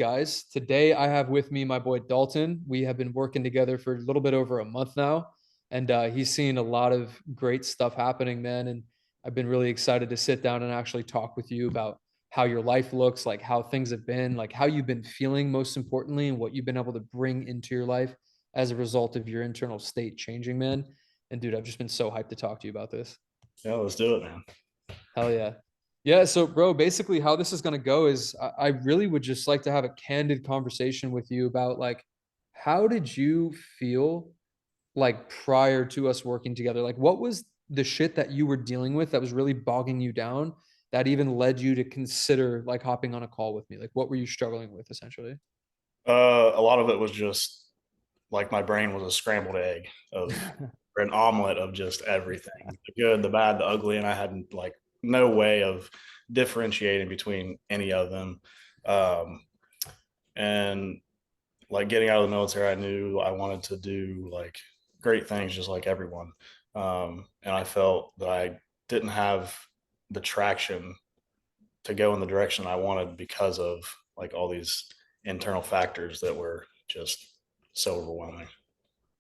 guys. Today I have with me my boy Dalton. We have been working together for a little bit over a month now, and he's seen a lot of great stuff happening, man. And I've been really excited to sit down and actually talk with you about how your life looks, like how things have been, like how you've been feeling, most importantly, and what you've been able to bring into your life as a result of your internal state changing, man. And dude, I've just been so hyped to talk to you about this. Yeah, let's do it, man. Hell yeah. Yeah. So, bro, basically, how this is going to go is I really would just like to have a candid conversation with you about like, how did you feel like prior to us working together? Like, what was the shit that you were dealing with that was really bogging you down that even led you to consider like hopping on a call with me? Like, what were you struggling with essentially? A lot of it was just like my brain was a scrambled egg of or an omelet of just everything, the good, the bad, the ugly, and I had like no way of differentiating between any of them. Um, and like getting out of the military, I knew I wanted to do like great things, just like everyone. And I felt that I didn't have the traction to go in the direction I wanted because of like all these internal factors that were just so overwhelming.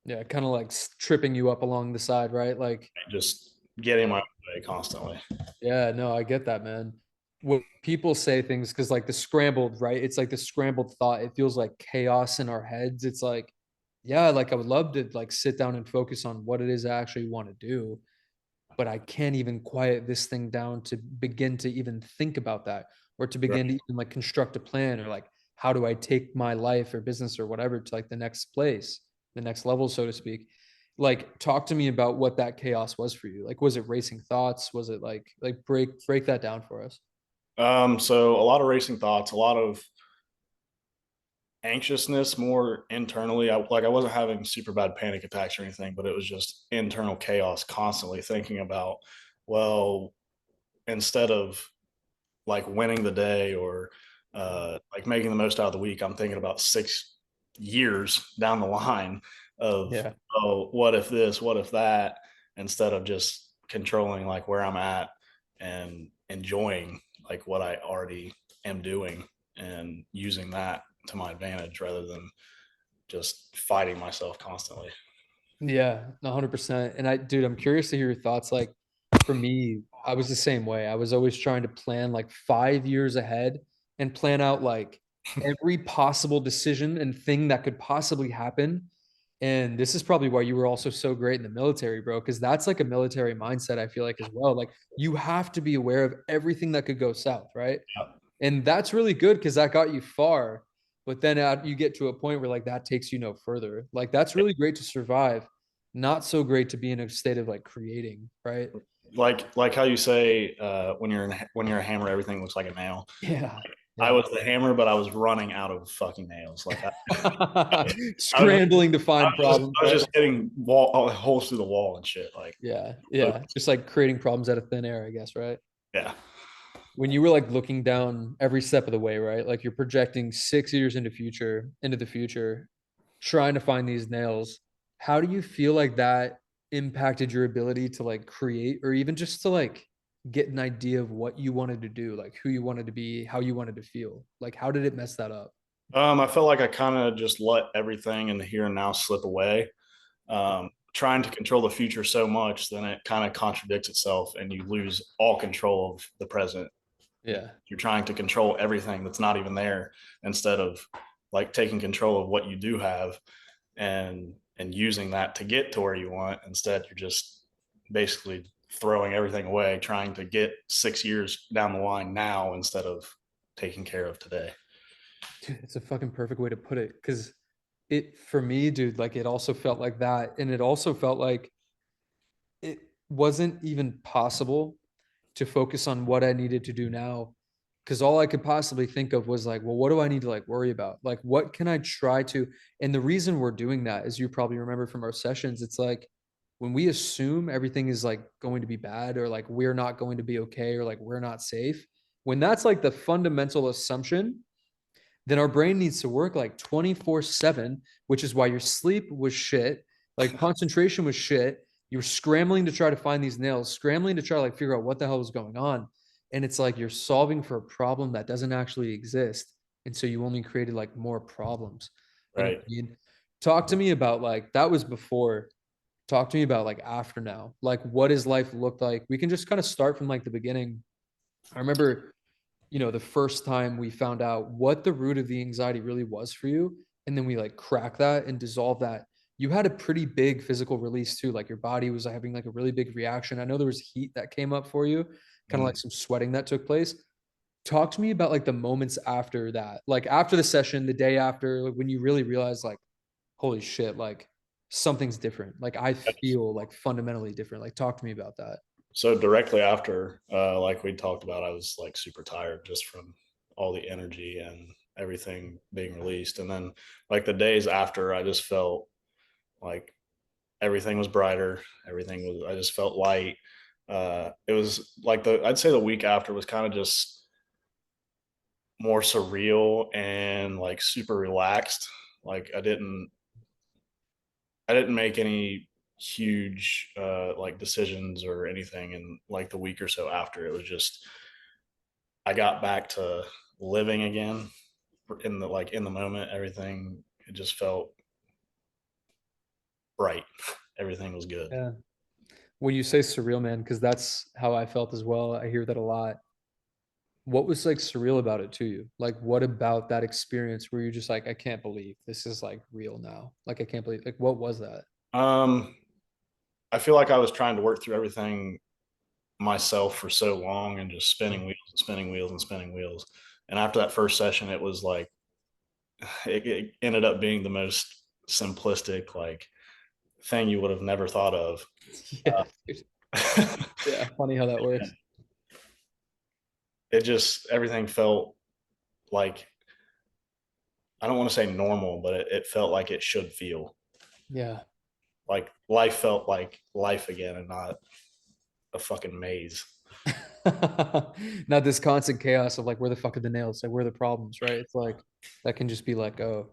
Yeah, kind of like tripping you up along the side, right? Like, Just getting my way constantly. yeah, no, I get that, man. When people say things, because like the scrambled, right? It's like the scrambled thought. It feels like chaos in our heads. It's like, yeah, like I would love to like sit down and focus on what it is I actually want to do, but I can't even quiet this thing down to begin to even think about that or to Right. begin to even like construct a plan or like how do I take my life or business or whatever to like the next place, the next level, so to speak. Like talk to me about what that chaos was for you. Like was it racing thoughts? Was it like break that down for us? So a lot of racing thoughts, a lot of anxiousness more internally. I wasn't having super bad panic attacks or anything, but it was just internal chaos constantly thinking about, well, instead of like winning the day or like making the most out of the week, I'm thinking about 6 years down the line of, Yeah. oh, what if this, what if that, instead of just controlling like where I'm at and enjoying like what I already am doing and using that to my advantage rather than just fighting myself constantly. Yeah, 100%. And dude, I'm curious to hear your thoughts. Like, for me, I was the same way. I was always trying to plan like 5 years ahead and plan out like every possible decision and thing that could possibly happen. And this is probably why you were also so great in the military, bro, because that's like a military mindset, I feel like, as well. Like, you have to be aware of everything that could go south, right? And that's really good because that got you far. But then you get to a point where like that takes you no further. Like that's really great to survive, not so great to be in a state of like creating, right? Like how you say when you're a hammer, everything looks like a nail. Yeah. I Yeah. was the hammer, but I was running out of fucking nails. I was Scrambling to find problems, I was right? just hitting holes through the wall and shit. Like, Yeah. Yeah. Just like creating problems out of thin air, I guess, right? yeah. When you were like looking down every step of the way, right? Like you're projecting 6 years into the future, trying to find these nails. How do you feel like that impacted your ability to like create or even just to like get an idea of what you wanted to do, like who you wanted to be, how you wanted to feel? Like how did it mess that up? I felt like I kind of just let everything in the here and now slip away. Trying to control the future so much, then it kind of contradicts itself, and you lose all control of the present. Yeah. You're trying to control everything that's not even there instead of like taking control of what you do have and using that to get to where you want. Instead, you're just basically throwing everything away, trying to get 6 years down the line now instead of taking care of today. Dude, it's a fucking perfect way to put it. Cause it for me, dude, like it also felt like that. And it also felt like it wasn't even possible to focus on what I needed to do now. Cause all I could possibly think of was like, well, what do I need to like worry about? Like, what can I try to? And the reason we're doing that, as you probably remember from our sessions, it's like when we assume everything is like going to be bad or like we're not going to be okay or like we're not safe, when that's like the fundamental assumption, then our brain needs to work like 24/7, which is why your sleep was shit, like concentration was shit. You were scrambling to try to find these nails, scrambling to try to like figure out what the hell was going on. And it's like you're solving for a problem that doesn't actually exist. And so you only created like more problems. You know what Right. I mean? Talk to me about like that was before. Talk to me about like after now. Like what does life look like? We can just kind of start from like the beginning. I remember, the first time we found out what the root of the anxiety really was for you, and then we like crack that and dissolve that. You had a pretty big physical release too. Like your body was having like a really big reaction. I know there was heat that came up for you, kind of Mhm. like some sweating that took place. Talk to me about like the moments after that, like after the session, the day after, like, when you really realize like, holy shit, like something's different. Like I feel like fundamentally different. Like talk to me about that. So directly after, like we talked about, I was like super tired just from all the energy and everything being released. And then like the days after, I just felt like everything was brighter. Everything was, I just felt light. It was like I'd say the week after was kind of just more surreal and like super relaxed. Like I didn't make any huge like decisions or anything in like the week or so after. It was just I got back to living again in the in the moment. Everything, it just felt bright. Everything was good. Yeah. When you say surreal, man, because that's how I felt as well. I hear that a lot. What was like surreal about it to you? Like, what about that experience where you're just like, I can't believe this is like real now? Like, I can't believe, like, what was that? Um, I feel like I was trying to work through everything myself for so long and just spinning wheels and spinning wheels and spinning wheels. And after that first session, it was like it ended up being the most simplistic like thing you would have never thought of. Yeah, dude. Yeah, funny how that works. It just everything felt like I don't want to say normal, but it felt like it should feel Yeah. like life felt like life again and not a fucking maze. Not this constant chaos of like, where the fuck are the nails? Like, where are the problems, right? It's like, that can just be like, oh,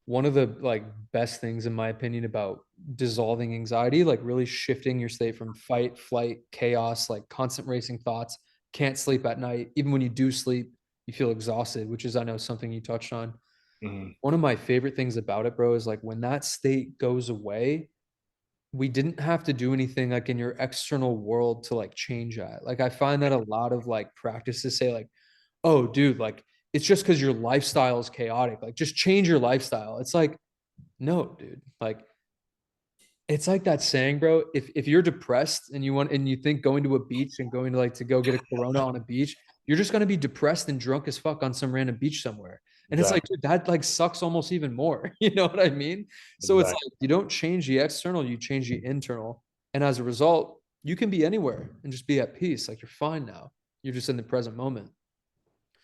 one of the like best things in my opinion about dissolving anxiety, like really shifting your state from fight, flight, chaos, like constant racing thoughts, can't sleep at night. Even when you do sleep, you feel exhausted, which is, I know, something you touched on. Mhm. One of my favorite things about it, bro, is like when that state goes away, we didn't have to do anything like in your external world to like change that. Like I find that a lot of like practices say like, oh, dude, like it's just because your lifestyle is chaotic. Like just change your lifestyle. It's like, no, dude. Like it's like that saying, bro. If you're depressed and you think going to a beach and going to like to go get a Corona on a beach, you're just gonna be depressed and drunk as fuck on some random beach somewhere. And it's like, Exactly. dude, that like sucks almost even more. You know what I mean? So it's Exactly. like you don't change the external, you change the internal. And as a result, you can be anywhere and just be at peace. Like you're fine now. You're just in the present moment.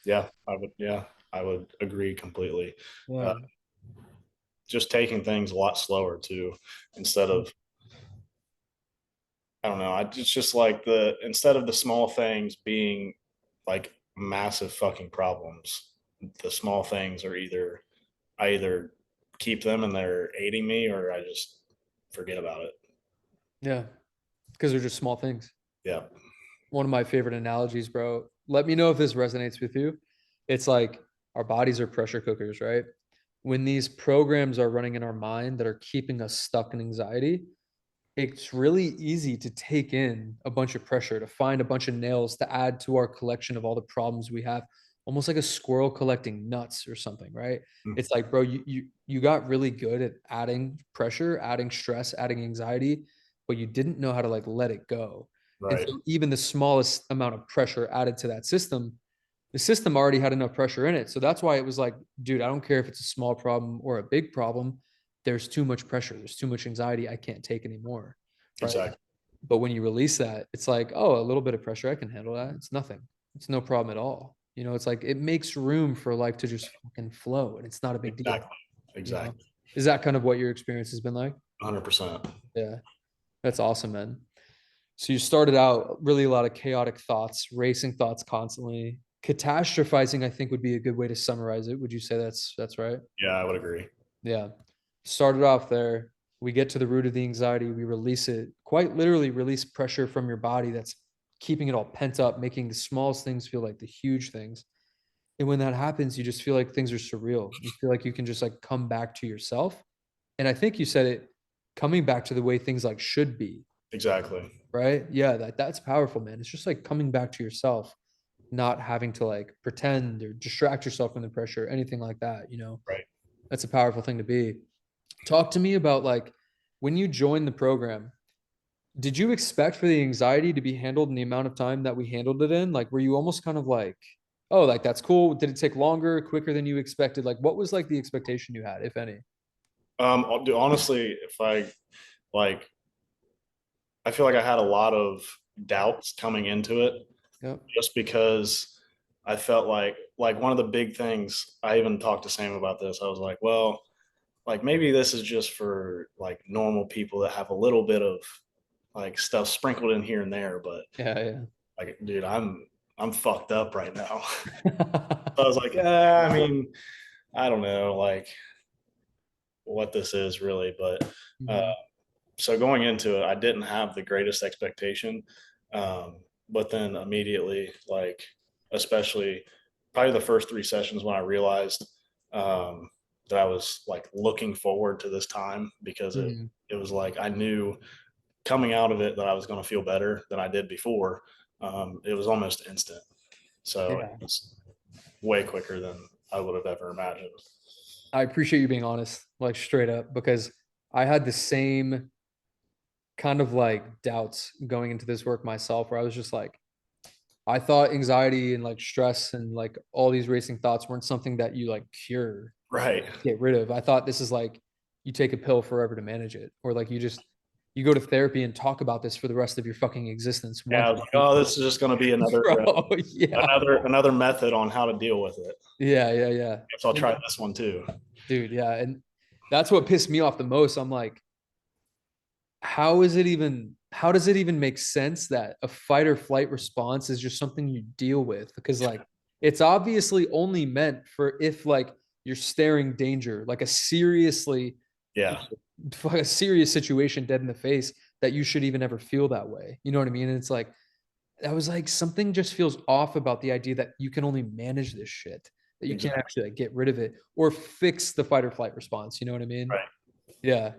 Yeah, I would. Yeah, I would agree completely. Uh, Yeah. just taking things a lot slower too, instead of I don't know. It's just like instead of the small things being like massive fucking problems, the small things are I either keep them and they're aiding me, or I just forget about it. Yeah. Because they're just small things. Yeah. One of my favorite analogies, bro. Let me know if this resonates with you. It's like our bodies are pressure cookers, right? When these programs are running in our mind that are keeping us stuck in anxiety, it's really easy to take in a bunch of pressure, to find a bunch of nails to add to our collection of all the problems we have, almost like a squirrel collecting nuts or something, right? Mm. It's like, bro, you got really good at adding pressure, adding stress, adding anxiety, but you didn't know how to like let it go. And Right. so even the smallest amount of pressure added to that system, the system already had enough pressure in it. So that's why it was like, dude, I don't care if it's a small problem or a big problem. There's too much pressure. There's too much anxiety. I can't take anymore. Right. Exactly. But when you release that, it's like, oh, a little bit of pressure. I can handle that. It's nothing. It's no problem at all. It's like it makes room for life to just fucking flow and it's not a big deal. Exactly. You know, Exactly. is that kind of what your experience has been like? 100%. Yeah. That's awesome, man. So you started out really a lot of chaotic thoughts, racing thoughts constantly. Catastrophizing, I think, would be a good way to summarize it. Would you say that's right? Yeah, I would agree. Yeah. Started off there. We get to the root of the anxiety. We release it, quite literally release pressure from your body that's keeping it all pent up, making the smallest things feel like the huge things. And when that happens, you just feel like things are surreal. You feel like you can just like come back to yourself. And I think you said it, coming back to the way things like should be, Exactly. right? Yeah, that's powerful, man. It's just like coming back to yourself, not having to like pretend or distract yourself from the pressure, anything like that, you know. Right. That's a powerful thing to be. Talk to me about like when you joined the program, did you expect for the anxiety to be handled in the amount of time that we handled it in? Like, were you almost kind of like, oh, like that's cool. Did it take longer, quicker than you expected? Like, what was like the expectation you had, if any? Honestly, if I like, I feel like I had a lot of doubts coming into it, Yep. just because I felt like one of the big things, I even talked to Sam about this. I was like, well, like maybe this is just for like normal people that have a little bit of like stuff sprinkled in here and there, but Yeah, like, dude, I'm fucked up right now. yeah. So I was like, I mean, I don't know, like what this is really, but uh, Mhm. so going into it, I didn't have the greatest expectation, but then immediately, like especially probably the first three sessions when I realized um, that I was like looking forward to this time because Mhm. it was like I knew coming out of it that I was going to feel better than I did before. It was almost instant, so it Yeah. was way quicker than I would have ever imagined. I appreciate you being honest, like straight up, because I had the same kind of like doubts going into this work myself, where I was just like, I thought anxiety and like stress and like all these racing thoughts weren't something that you like cure, Right. get rid of. I thought this is like you take a pill forever to manage it, or like you go to therapy and talk about this for the rest of your fucking existence Yeah, once I a was like, week. oh, this is just going to be Bro, yeah. another method on how to deal with it. Yeah. Guess I'll And try this one too. dude, yeah. And that's what pissed me off the most. I'm like, how does it even make sense that a fight or flight response is just something you deal with? Because like it's obviously only meant for if like you're staring danger, like Yeah, a serious situation dead in the face, that you should even ever feel that way. You know what I mean? And it's like I was like, something just feels off about the idea that you can only manage this shit, that you can't exactly. actually like get rid of it or fix the fight or flight response. You know what I mean? Right. Yeah.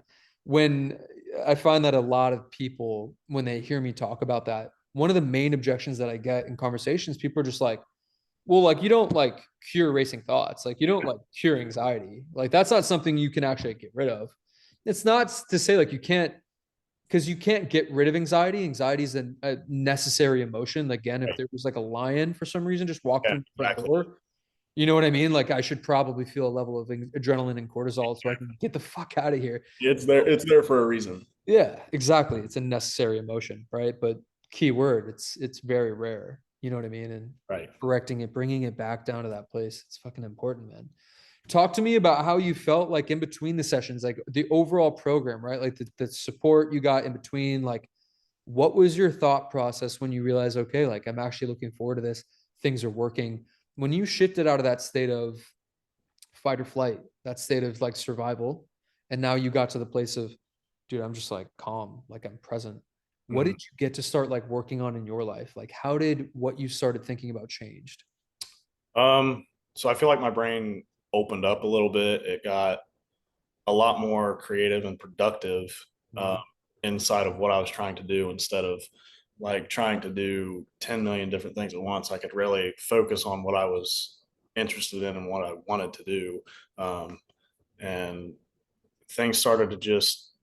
When I find that a lot of people, when they hear me talk about that, one of the main objections that I get in conversations, people are just like, well, like you don't like cure racing thoughts. Like you don't like cure anxiety. Like that's not something you can actually get rid of. It's not to say like you can't, because you can't get rid of anxiety. Anxiety is a necessary emotion. Again, if Right. there was like a lion for some reason just walked Yeah, through the front exactly. door, you know what I mean? Like I should probably feel a level of adrenaline and cortisol so I can get the fuck out of here. It's there. It's there for a reason. Yeah, exactly. It's a necessary emotion, right? But key word, it's very rare. You know what I mean? And Right. correcting it, bringing it back down to that place, it's fucking important, man. Talk to me about how you felt like in between the sessions, like the overall program, right? Like the support you got in between, like what was your thought process when you realized, okay, like I'm actually looking forward to this, things are working. When you shifted out of that state of fight or flight, that state of like survival, and now you got to the place of, dude, I'm just like calm, like I'm present. What did Mhm. you get to start like working on in your life? Like, how did what you started thinking about changed? Um, so I feel like my brain opened up a little bit. It got a lot more creative and productive uh, Mhm. inside of what I was trying to do instead of like trying to do 10 million different things at once. I could really focus on what I was interested in and what I wanted to do. Um, and things started to just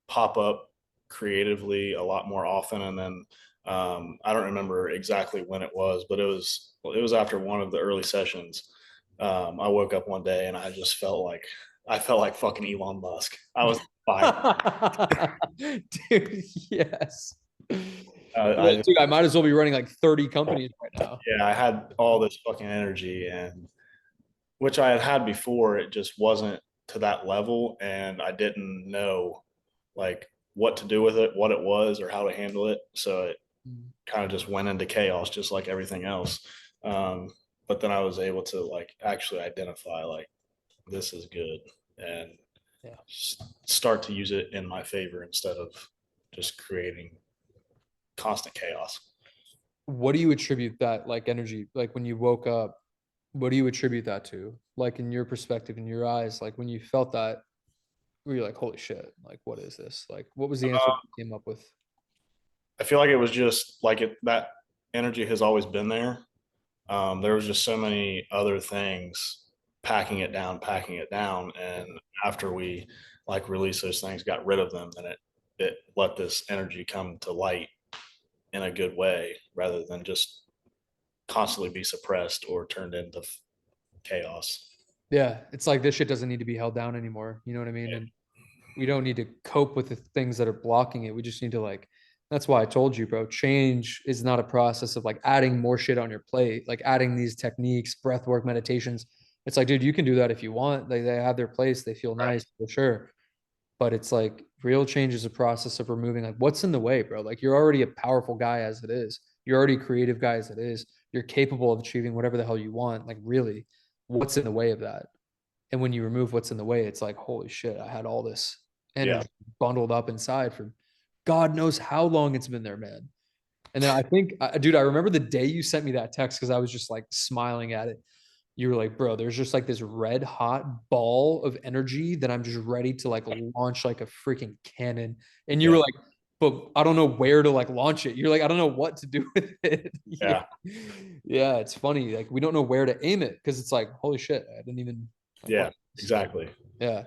pop up creatively a lot more often. And then I don't remember exactly when it was, but it was after one of the early sessions. I woke up one day and I felt like fucking Elon Musk. I was fire. Dude, yes. I Well, dude, I might as well be running like 30 companies right now. Yeah, I had all this fucking energy, and which I had had before. It just wasn't to that level, and I didn't know like what to do with it, what it was, or how to handle it. So it kind of just went into chaos, just like everything else. Um, but then I was able to like actually identify like this is good and Yeah. start to use it in my favor instead of just creating constant chaos. What do you attribute that like energy, like when you woke up? What do you attribute that to? Like in your perspective, in your eyes, like when you felt that, were you like, holy shit, like what is this? Like what was the answer Uh, you came up with? I feel like it was just like that energy has always been there. There was just so many other things packing it down, and after we like released those things, got rid of them, then it let this energy come to light in a good way rather than just constantly be suppressed or turned into chaos. Yeah, it's like this shit doesn't need to be held down anymore. You know what I mean? And we don't need to cope with the things that are blocking it. We just need to like, that's why I told you, bro, change is not a process of like adding more shit on your plate, like adding these techniques, breath work, meditations. It's like, dude, you can do that if you want. They have their place. They feel Right. nice for sure. But it's like real change is a process of removing like what's in the way, bro. Like you're already a powerful guy as it is. You're already a creative guy as it is. You're capable of achieving whatever the hell you want. Like really, what's in the way of that? And when you remove what's in the way, it's like, holy shit, I had all this Yeah. energy bundled up inside for God knows how long it's been there, man. And then I think, dude, I remember the day you sent me that text because I was just like smiling at it. You were like, bro, there's just like this red hot ball of energy that I'm just ready to like launch like a freaking cannon. And you were Yeah. like, but I don't know where to like launch it. You're like, I don't know what to do with it. Yeah. Yeah. Yeah. It's funny. Like, we don't know where to aim it because it's like, holy shit, I didn't even like what. Yeah. Exactly. Yeah.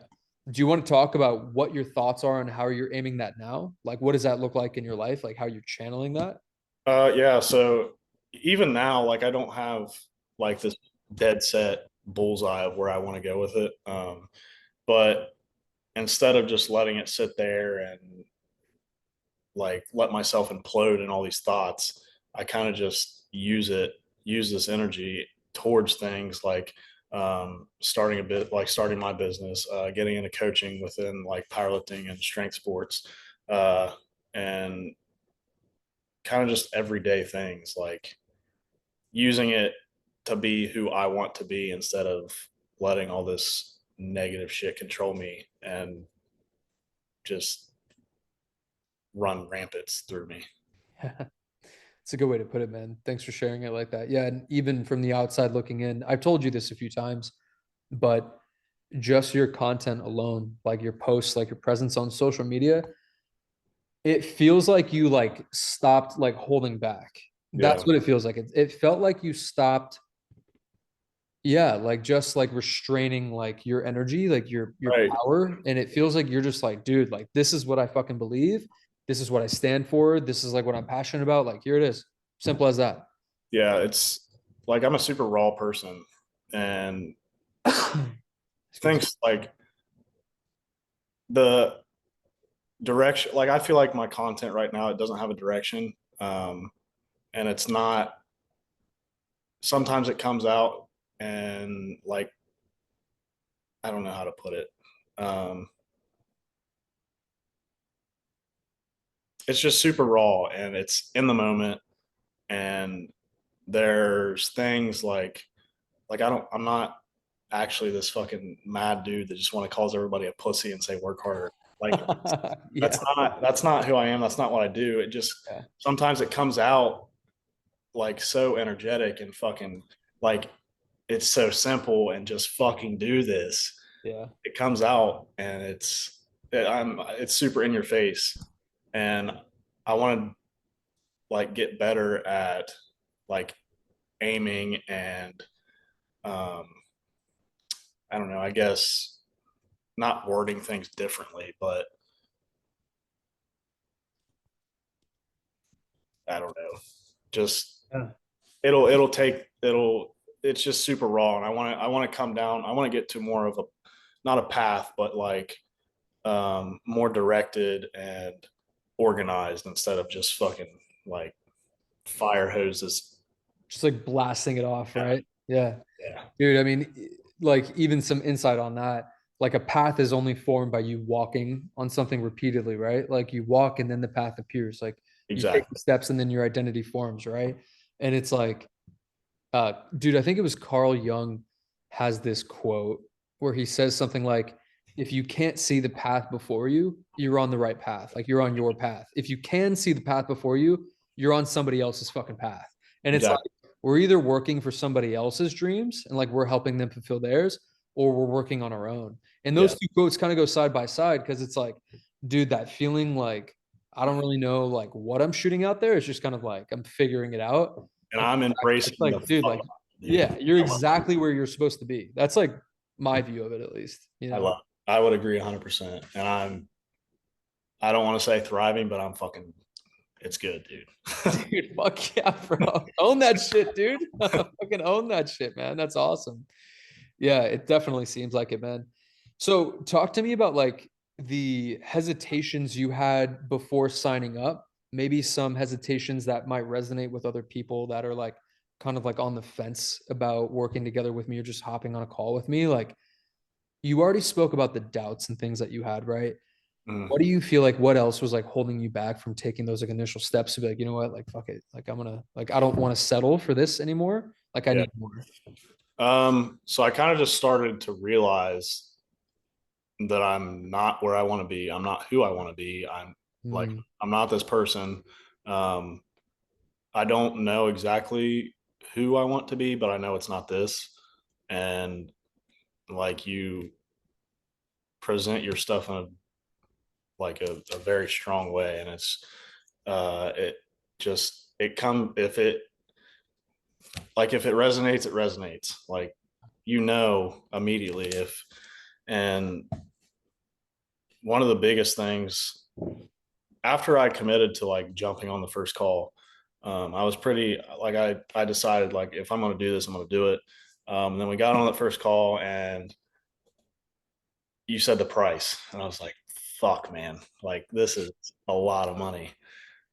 Do you want to talk about what your thoughts are on how you're aiming that now? Like, what does that look like in your life? Like, how you're channeling that? Yeah. So even now, like I don't have like this dead set bullseye of where I want to go with it. But instead of just letting it sit there and like let myself implode in all these thoughts, I kind of just use this energy towards things like starting my business, getting into coaching within like powerlifting and strength sports, uh, and kind of just everyday things like using it to be who I want to be instead of letting all this negative shit control me and just run rampant through me. It's a good way to put it, man. Thanks for sharing it like that. Yeah, and even from the outside looking in, I've told you this a few times, but just your content alone, like your posts, like your presence on social media, it feels like you like stopped like holding back. That's Yeah. what it feels like. It felt like you stopped, yeah, like just like restraining like your energy, like your Right. power. And it feels like you're just like, dude, like this is what I fucking believe. This is what I stand for. This is like what I'm passionate about. Like here it is. Simple as that. Yeah. It's like I'm a super raw person and Excuse me. things like the direction, like I feel like my content right now, it doesn't have a direction. And it's not, sometimes it comes out and like, I don't know how to put it. Um, it's just super raw and it's in the moment. And there's things I'm not actually this fucking mad dude that just want to cause everybody a pussy and say work harder. Like Yeah. that's not who I am. That's not what I do. It just Yeah. sometimes it comes out like so energetic and fucking like it's so simple and just fucking do this. Yeah. It comes out and it's super in your face. And I want to like get better at like aiming and um I don't know, I guess not wording things differently, but I don't know. Just Yeah. it's just super raw and I want to come down. I want to get to more of a not a path, but like more directed and organized instead of just fucking like fire hoses. Just like blasting it off, Yeah. right? Yeah. Yeah. Dude, I mean, like even some insight on that. Like a path is only formed by you walking on something repeatedly, right? Like you walk and then the path appears. Like you take the Exactly. steps and then your identity forms, right? And it's like, dude, I think it was Carl Jung has this quote where he says something like, if you can't see the path before you, you're on the right path. Like you're on your path. If you can see the path before you, you're on somebody else's fucking path. And it's like, Exactly. we're either working for somebody else's dreams and like we're helping them fulfill theirs, or we're working on our own. And those Yeah. two quotes kind of go side by side because it's like, dude, that feeling like I don't really know like what I'm shooting out there. It's just kind of like I'm figuring it out. And And I'm it's embracing the like, dude, fuck like, out of it, dude. yeah, you're I love exactly where you're supposed to be. That's like my view of it, at least, you I know? love it. I would agree 100%. And I don't want to say thriving, but I'm fucking it's good, dude. Dude, fuck yeah, bro. Own that shit, dude. Fucking own that shit, man. That's awesome. Yeah, it definitely seems like it, man. So talk to me about like the hesitations you had before signing up. Maybe some hesitations that might resonate with other people that are like kind of like on the fence about working together with me or just hopping on a call with me. Like you already spoke about the doubts and things that you had, right? Mm. What do you feel like what else was like holding you back from taking those like initial steps to be like, you know what, like fuck it. Like I'm gonna like I don't want to settle for this anymore. Like I Yeah. need more. So I kind of just started to realize that I'm not where I want to be. I'm not who I want to be. Like Mm, I'm not this person. Um, I don't know exactly who I want to be, but I know it's not this. And like you present your stuff in a very strong way, and it just it come if it resonates, it resonates. Like immediately if and one of the biggest things after I committed to like jumping on the first call, I was pretty like I decided like if I'm going to do this, I'm going to do it. And then we got on that first call, and you said the price, and I was like, "Fuck, man! Like this is a lot of money."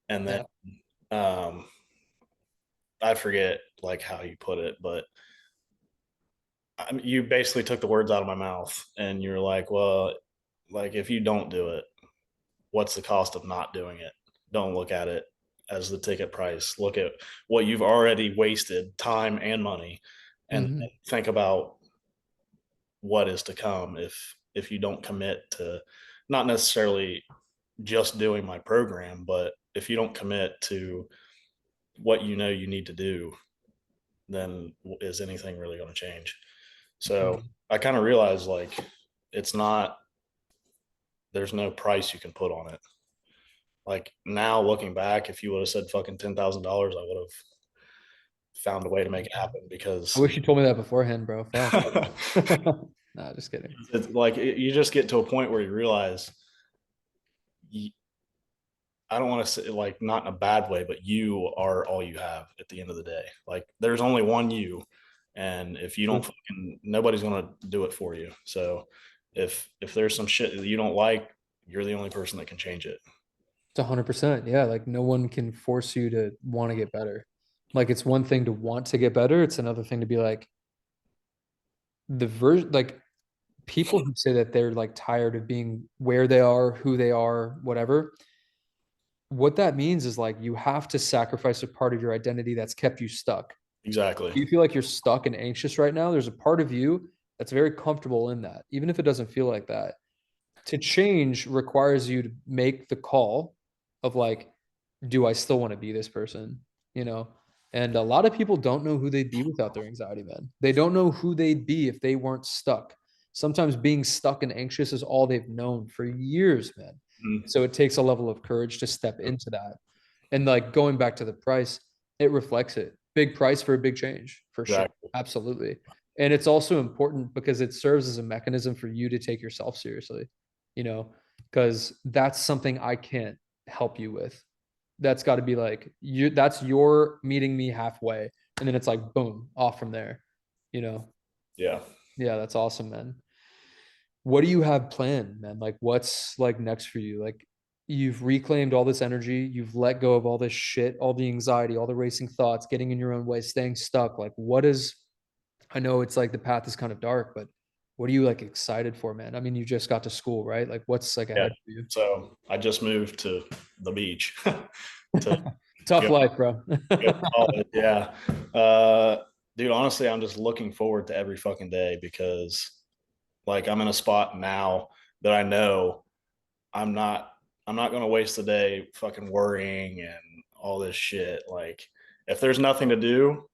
And then yeah. um, I forget like how you put it, but you basically took the words out of my mouth, and you're like, "Well, like if you don't do it, what's the cost of not doing it? Don't look at it as the ticket price. Look at what you've already wasted time and money, and Hmm. think about what is to come if you don't commit to not necessarily just doing my program, but if you don't commit to what you know you need to do, then is anything really going to change? So I kind of realized like it's not there's no price you can put on it. Like now looking back, if you would have said fucking $10,000, I would have found a way to make it happen I because wish you told me that beforehand, bro. Fuck. Nah, just kidding. it's like you just get to a point where you realize you, I don't want to say like not in a bad way, but you are all you have at the end of the day. Like there's only one you, and if you don't True. fucking nobody's gonna do it for you. So if there's some shit that you don't like, you're the only person that can change it. It's 100%. Yeah, like no one can force you to want to get better. Like it's one thing to want to get better, it's another thing to be like the version like people who say that they're like tired of being where they are, who they are, whatever. What that means is like you have to sacrifice a part of your identity that's kept you stuck. Exactly. Do you feel like you're stuck and anxious right now? There's a part of you that's very comfortable in that, even if it doesn't feel like that. To change requires you to make the call of like, do I still want to be this person? You know? And a lot of people don't know who they'd be without their anxiety, man. They don't know who they'd be if they weren't stuck. Sometimes being stuck and anxious is all they've known for years, man. Mhm. So it takes a level of courage to step into that. And like going back to the price, it reflects it. Big price for a big change, for sure. Exactly. Absolutely. And it's also important because it serves as a mechanism for you to take yourself seriously, you know, because that's something I can't help you with. That's got to be like you that's your meeting me halfway. And then it's like boom, off from there, you know. Yeah. Yeah, that's awesome, man. What do you have planned, man? Like what's like next for you? Like you've reclaimed all this energy, you've let go of all this shit, all the anxiety, all the racing thoughts, getting in your own way, staying stuck. Like what is I know it's like the path is kind of dark, but what are you like excited for, man? I mean, you just got to school, right? Like what's like Yeah. ahead for you? So I just moved to the beach to Tough go, life, bro. go to college. Yeah. Uh, dude, honestly, I'm just looking forward to every fucking day because like I'm in a spot now that I know I'm not I'm not gonna waste the day fucking worrying and all this shit. Like if there's nothing to do,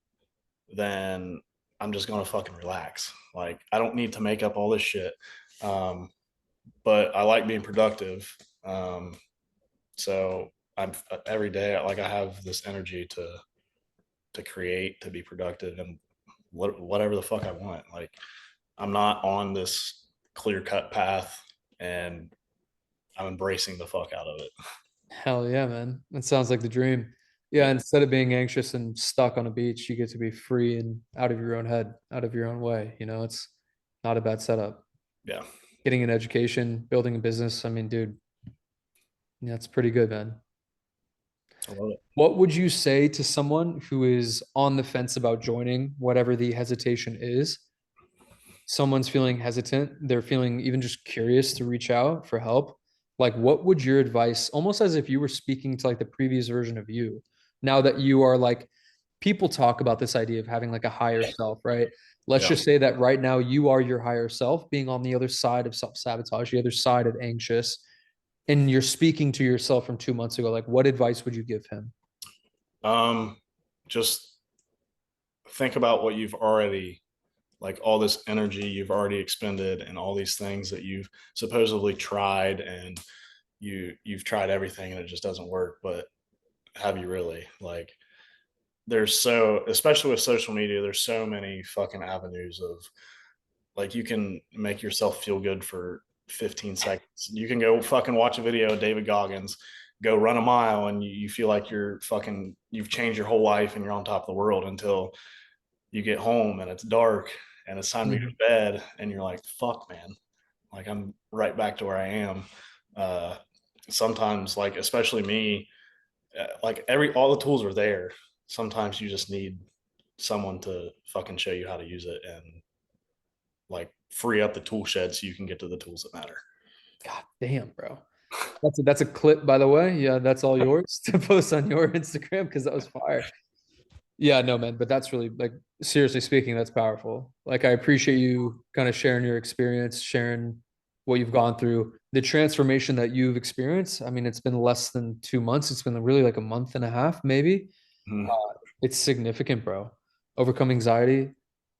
then I'm just gonna fucking relax. Like I don't need to make up all this shit. Um, but I like being productive. So I'm every day like I have this energy to create, to be productive, and whatever the fuck I want. Like I'm not on this clear cut path, and I'm embracing the fuck out of it. Hell yeah, man. That sounds like the dream. Yeah, Yeah, instead of being anxious and stuck on a beach, you get to be free and out of your own head, out of your own way. You know, it's not a bad setup. yeah, Getting an education, building a business. I mean, dude, yeah, it's pretty good, man. I love it. What would you say to someone who is on the fence about joining, whatever the hesitation is? Someone's feeling hesitant, they're feeling even just curious to reach out for help. Like, what would your advice, almost as if you were speaking to like the previous version of you, now that you are like, people talk about this idea of having like a higher self, right? Let's Yeah. just say that right now you are your higher self, being on the other side of self sabotage, the other side of anxious, and you're speaking to yourself from 2 months ago. Like, what advice would you give him? Um, just think about what you've already like all this energy you've already expended and all these things that you've supposedly tried, and you've tried everything and it just doesn't work. But have you really? Like there's so, especially with social media, there's so many fucking avenues of like you can make yourself feel good for 15 seconds. You can go fucking watch a video of David Goggins, go run a mile, and you feel like you're fucking, you've changed your whole life and you're on top of the world until you get home and it's dark and it's time to go Mhm. to bed and you're like, fuck, man, like I'm right back to where I am. Uh, Sometimes, like especially me, like all the tools are there. Sometimes you just need someone to fucking show you how to use it and like free up the tool shed so you can get to the tools that matter. God damn, bro. That's a clip, by the way. Yeah, that's all yours to post on your Instagram because that was fire. Yeah, no, man, but that's really like seriously speaking, that's powerful. Like I appreciate you kind of sharing your experience, sharing what you've gone through, the transformation that you've experienced. I mean, it's been less than 2 months. It's been really like a month and a half, maybe. Mhm. Uh, it's significant, bro. Overcome anxiety.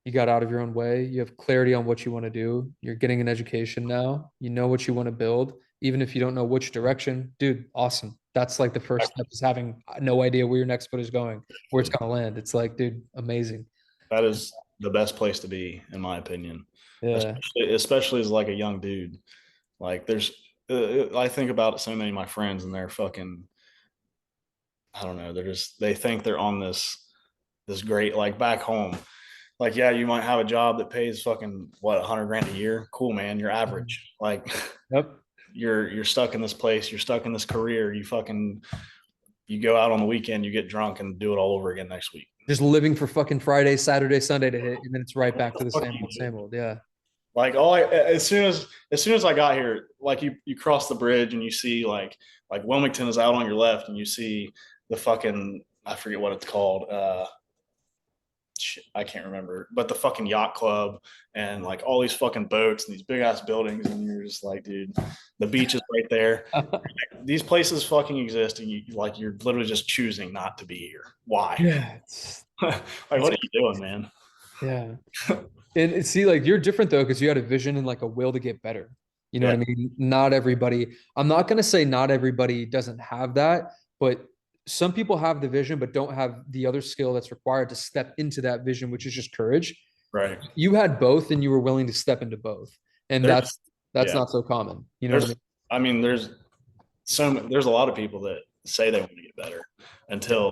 You got out of your own way. You have clarity on what you want to do. You're getting an education now. You know what you want to build, even if you don't know which direction. Dude, awesome. That's like the first step is having no idea where your next foot is going, where it's going to land. It's like, dude, amazing. That is the best place to be, in my opinion. Yeah. Especially as like a young dude. Like there's, I think about so many of my friends and they're fucking, I don't know, they're just, they think they're on this great, like back home. Like, yeah, you might have a job that pays fucking what, 100 grand a year. Cool, man. You're average. Like Yep. you're stuck in this place. You're stuck in this career. You go out on the weekend, you get drunk and do it all over again next week. Just living for fucking Friday, Saturday, Sunday to hit, and then it's right What back the to the fuck same do you old, do? same old. Yeah. Like as soon as I got here, like you cross the bridge and you see like Wilmington is out on your left and you see the fucking, I forget what it's called. I can't remember, but the fucking yacht club and like all these fucking boats and these big ass buildings, and you're just like, dude, the beach is right there. These places fucking exist, and like you're literally just choosing not to be here. Why? Yeah. Like, It's what are you doing, man? yeah. And see, like you're different though, because you had a vision and like a will to get better. You know what Yeah, I mean? Not everybody, I'm not gonna say not everybody doesn't have that, but some people have the vision but don't have the other skill that's required to step into that vision, which is just courage. right. You had both and you were willing to step into both. And There's that's yeah, not so common. You know what I there's mean? I mean there's a lot of people that say they want to get better Yeah.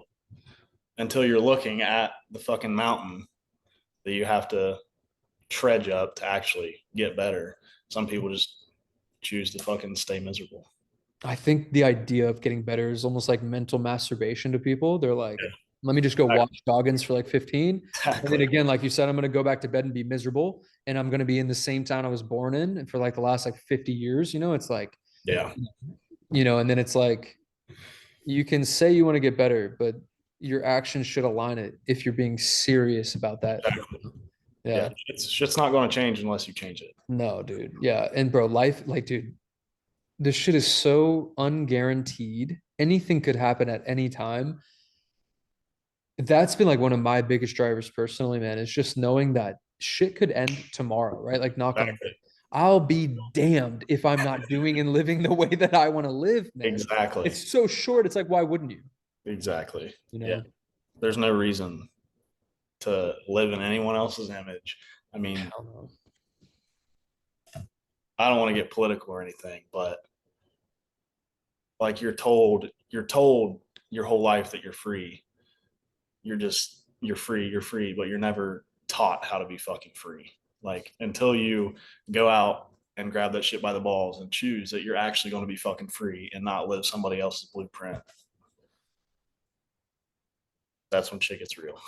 until you're looking at the fucking mountain that you have to trudge up to actually get better. Some people just choose to fucking stay miserable. I think the idea of getting better is almost like mental masturbation to people. They're like, let me just go Yeah, watch Goggins for like 15. And then exactly. again, like you said, I'm going to go back to bed and be miserable. And I'm going to be in the same town I was born in and for like the last like 50 years. You know, it's like, Yeah. and then it's like, you can say you want to get better, but your actions should align it if you're being serious about that. Yeah. Yeah. It's not going to change unless you change it. No, dude. Yeah. And bro, life, like, dude, this shit is so unguaranteed. Anything could happen at any time. That's been like one of my biggest drivers personally, man, is just knowing that shit could end tomorrow, right? Like knock on wood. I'll be damned if I'm not doing and living the way that I want to live, man. Exactly. It's so short. It's like, why wouldn't you? Exactly. You Yeah. know? There's no reason to live in anyone else's image. I mean, Hell no. I don't want to get political or anything, but like you're told your whole life that you're free. You're free, but you're never taught how to be fucking free. Like until you go out and grab that shit by the balls and choose that you're actually going to be fucking free and not live somebody else's blueprint. That's when shit gets real.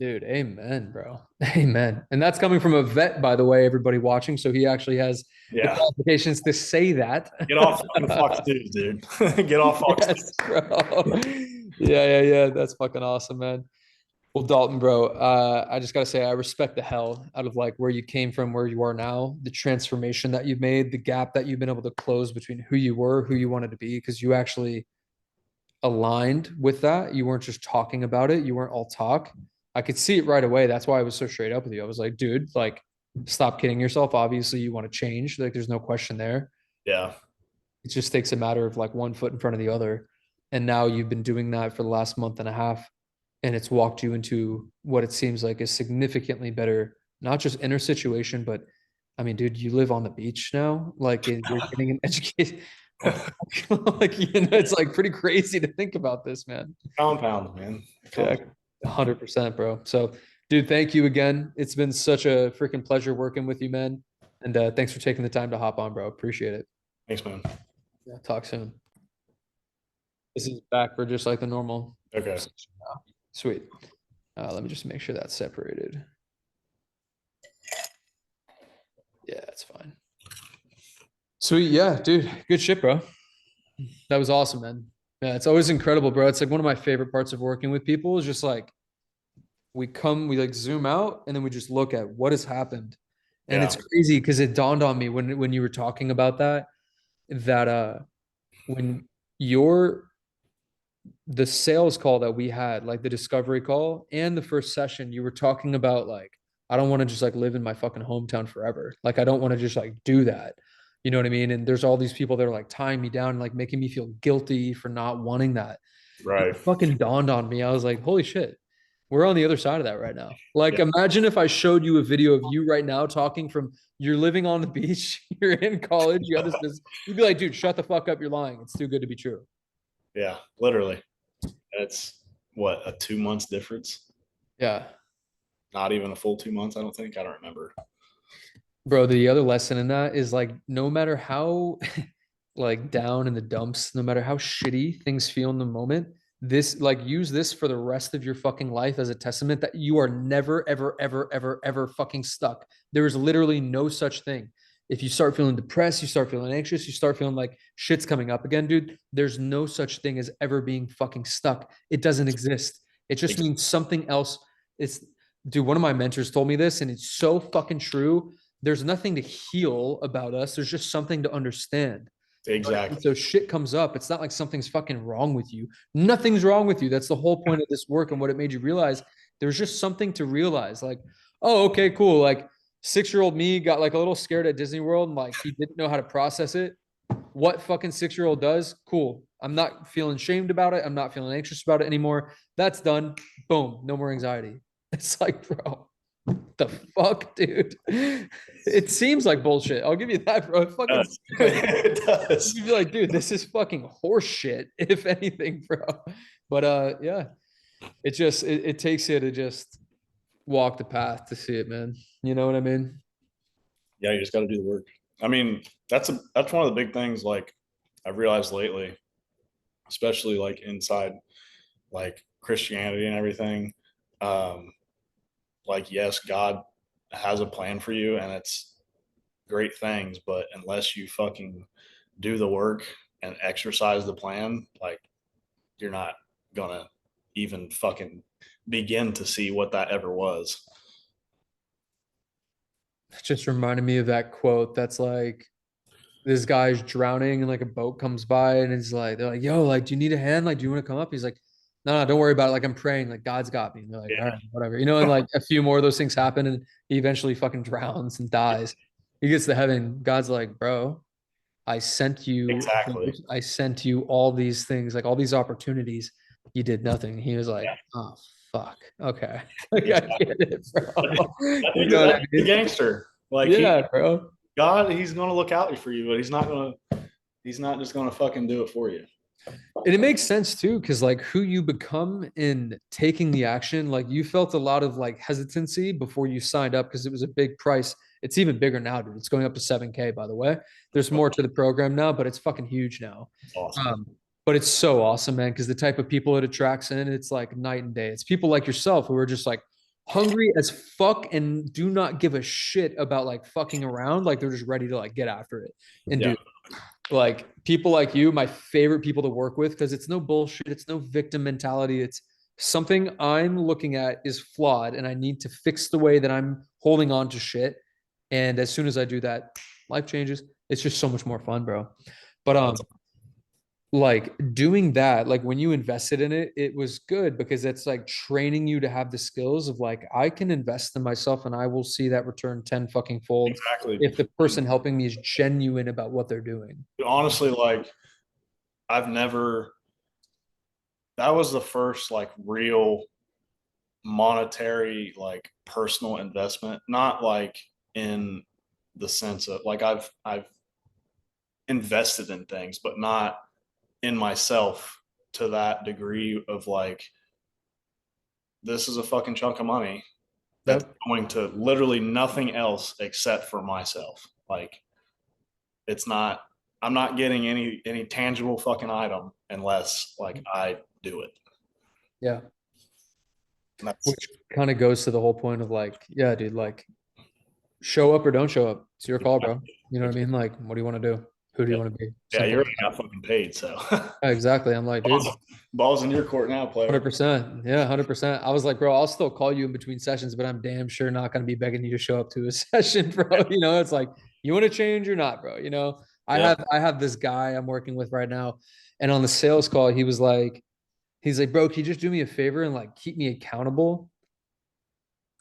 Dude, amen, bro. Amen. And that's coming from a vet, by the way, everybody watching. So he actually has the Yeah. qualifications to say that. Get off fucking Fox News, dude. Get off Fox Yes, bro. Yeah. That's fucking awesome, man. Well, Dalton, bro, I just gotta say I respect the hell out of like where you came from, where you are now, the transformation that you've made, the gap that you've been able to close between who you were, who you wanted to be, because you actually aligned with that. You weren't just talking about it. You weren't all talk. I could see it right away. That's why I was so straight up with you. I was like, dude, like, stop kidding yourself. Obviously, you want to change. Like, there's no question there. Yeah. It just takes a matter of like one foot in front of the other. And now you've been doing that for the last month and a half. And it's walked you into what it seems like is significantly better, not just inner situation, but I mean, dude, you live on the beach now. Like you're getting an education. What the fuck? Like, it's like pretty crazy to think about this, man. Compound, man. Yeah, Compound. 100%, bro. So, dude, thank you again. It's been such a freaking pleasure working with you, man. And thanks for taking the time to hop on, bro. Appreciate it. Thanks, man. Yeah, talk soon. This is back for just like the normal. Okay. Sweet. Let me just make sure that's separated. Yeah, that's fine. Sweet. Yeah, dude. Good shit, bro. That was awesome, man. Yeah, it's always incredible, bro. It's like one of my favorite parts of working with people is just like we like zoom out and then we just look at what has happened. And it's Yeah. crazy because it dawned on me when you were talking about that, that when your the sales call that we had, like the discovery call and the first session, you were talking about like, I don't want to just like live in my fucking hometown forever. Like, I don't want to just like do that. You know what I mean? And there's all these people that are like tying me down and like making me feel guilty for not wanting that. And Right. it fucking dawned on me. I was like, holy shit, we're on the other side of that right now. Like, Yeah. imagine if I showed you a video of you right now talking from you're living on the beach, you're in college, you have this business. You'd be like, dude, shut the fuck up. You're lying. It's too good to be true. Yeah. Literally. It's what, a 2 months difference? Yeah. Not even a full 2 months, I don't think. I don't remember. Bro, the other lesson in that is like no matter how like down in the dumps, no matter how shitty things feel in the moment, this like use this for the rest of your fucking life as a testament that you are never, ever fucking stuck. There is literally no such thing. If you start feeling depressed, you start feeling anxious, you start feeling like shit's coming up again, dude, there's no such thing as ever being fucking stuck. It doesn't exist. It just means something else. It's, dude, one of my mentors told me this, and it's so fucking true. There's nothing to heal about us. There's just something to understand. And Exactly. so shit comes up. It's not like something's fucking wrong with you. Nothing's wrong with you. That's the whole point of this work and what it made you realize. There's just something to realize. Like, oh, okay, cool. Like 6-year-old me got like a little scared at Disney World and like he didn't know how to process it. What fucking 6-year-old does? Cool. I'm not feeling shamed about it. I'm not feeling anxious about it anymore. That's done. Boom. No more anxiety. It's like, bro, the fuck, dude? It seems like bullshit. I'll give you that, bro. It fucking seems like It does. you'd be like, dude, this is fucking horse shit, if anything, bro. But yeah, it takes you to just walk the path to see it, man. You know what I mean? Yeah, you just got to do the work. I mean, that's one of the big things like I've realized lately, especially like inside like Christianity and everything. Um, like yes, God has a plan for you and it's great things, but unless you fucking do the work and exercise the plan, like you're not gonna even fucking begin to see what that ever was. It just reminded me of that quote that's like, this guy's drowning and like a boat comes by and it's like, they're like, yo, like, do you need a hand? Like, do you want to come up? He's like, no, don't worry about it. Like I'm praying, like God's got me. And they're like, all Yeah, right, whatever. You know, and like a few more of those things happen and he eventually fucking drowns and dies. He gets to heaven. God's like, bro, I sent you, exactly. I sent you all these things, like all these opportunities. You did nothing. He was like, Yeah, oh, fuck. Okay. Like I exactly. get it, bro. You know what That's I the mean? gangster. Like Yeah, bro. God, he's gonna look out for you, but he's not just gonna fucking do it for you. And it makes sense too, because like who you become in taking the action, like you felt a lot of like hesitancy before you signed up because it was a big price. It's even bigger now, dude. It's going up to 7K, by the way. There's more to the program now, but it's fucking huge now. It's awesome. Um, but it's so awesome, man, because the type of people it attracts in, it's like night and day. It's people like yourself who are just like hungry as fuck and do not give a shit about like fucking around. Like they're just ready to like get after it and Yeah, do like people like you, my favorite people to work with, because it's no bullshit, it's no victim mentality. It's something I'm looking at is flawed, and I need to fix the way that I'm holding on to shit. And as soon as I do that, life changes. It's just so much more fun, bro. But that's like doing that, like when you invested in it, it was good because it's like training you to have the skills of like I can invest in myself and I will see that return 10 fucking fold exactly. if the person helping me is genuine about what they're doing. Honestly, like I've never. That was the first like real monetary like personal investment, not like in the sense of like I've invested in things, but not in myself to that degree of like this is a fucking chunk of money that's Yep. going to literally nothing else except for myself. Like it's not I'm not getting any tangible fucking item unless like I do it. Yeah. And that's Which kind of goes to the whole point of like, yeah, dude, like show up or don't show up. It's your call, bro. You know what I mean? Like, what do you want to do? Who do you yeah, want to be? yeah, you Simple as already that. got fucking paid, so Yeah, exactly. I'm like, dude, balls in your court now, player. 100%. Yeah, 100%. I was like, bro, I'll still call you in between sessions, but I'm damn sure not going to be begging you to show up to a session, bro. You know, it's like, you want to change or not, bro? You know, Yeah, I have this guy I'm working with right now. And on the sales call, he's like, bro, can you just do me a favor and like keep me accountable?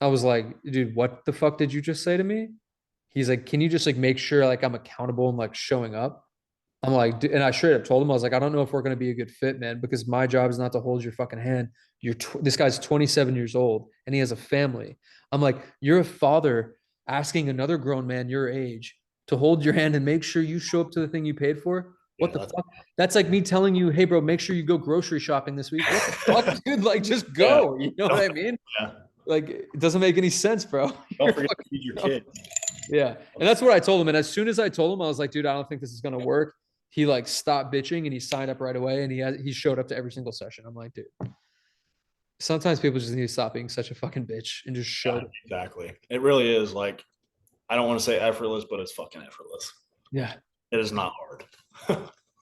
I was like, dude, what the fuck did you just say to me? He's like, can you just like make sure like I'm accountable and like showing up? I'm like, and I straight up told him, I was like, I don't know if we're going to be a good fit, man, because my job is not to hold your fucking hand. This guy's 27 years old and he has a family. I'm like, you're a father asking another grown man your age to hold your hand and make sure you show up to the thing you paid for. yeah, What the fuck? That's like me telling you, hey, bro, make sure you go grocery shopping this week. What the fuck, that's dude? Like, just yeah. go. You know what Don't, I mean? yeah. Like, it doesn't make any sense, bro. Don't You're forget to feed your fucking, kid. yeah. And that's what I told him. And as soon as I told him, I was like, dude, I don't think this is gonna work. He like stopped bitching and he signed up right away and he showed up to every single session. I'm like, dude, sometimes people just need to stop being such a fucking bitch and just show Yeah, them. exactly. It really is like I don't want to say effortless, but it's fucking effortless. Yeah. It is not hard.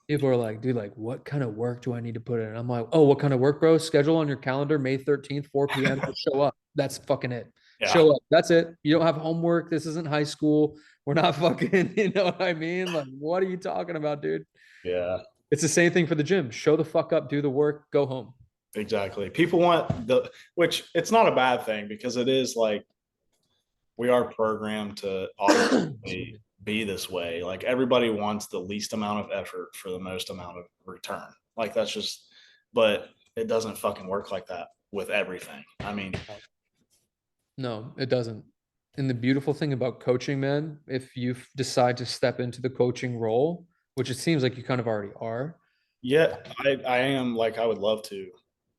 People are like, dude, like, what kind of work do I need to put in? I'm like, oh, what kind of work, bro? Schedule on your calendar, May 13th, 4 p.m. Just show up. That's fucking it. Yeah, Show up. That's it. You don't have homework. This isn't high school. We're not fucking, you know what I mean? Like, what are you talking about, dude? yeah, It's the same thing for the gym. Show the fuck up, do the work, go home. exactly. People want the which it's not a bad thing because it is like we are programmed to Excuse automatically me. be this way. Like everybody wants the least amount of effort for the most amount of return. Like that's just, but it doesn't fucking work like that with everything. I mean, No, it doesn't. And the beautiful thing about coaching, man, if you decide to step into the coaching role, which it seems like you kind of already are. yeah, I am like I would love to,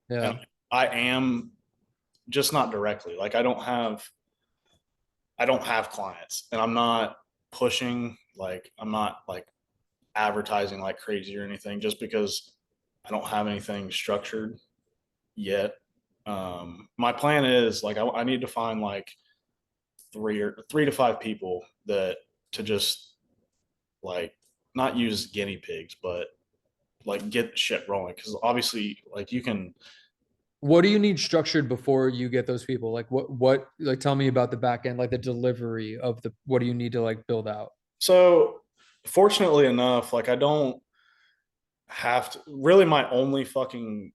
and Yeah. I am just not directly. Like I don't have clients, and I'm not pushing like I'm not like advertising like crazy or anything, just because I don't have anything structured yet. My plan is like I need to find like three to five people that to just like not use guinea pigs, but like get shit rolling because obviously like you can. What do you need structured before you get those people? Like like tell me about the back end, like the delivery of the what do you need to like build out? So fortunately enough, like I don't have to really my only fucking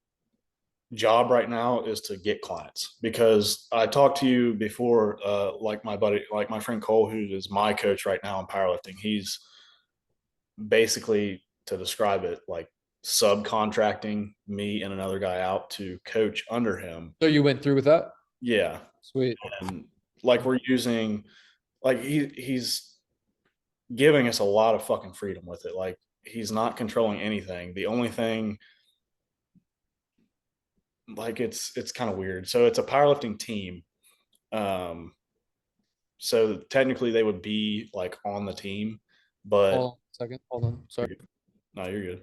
job right now is to get clients, because I talked to you before, like my buddy, like my friend Cole, who is my coach right now in powerlifting. He's basically, to describe it, like subcontracting me and another guy out to coach under him. So you went through with that? Yeah. Sweet. And like we're using, like he's giving us a lot of fucking freedom with it. Like he's not controlling anything. The only thing, like it's kind of weird. So it's a powerlifting team. Um, so technically they would be like on the team, Hold but on a second. Hold on. Sorry. no, you're good.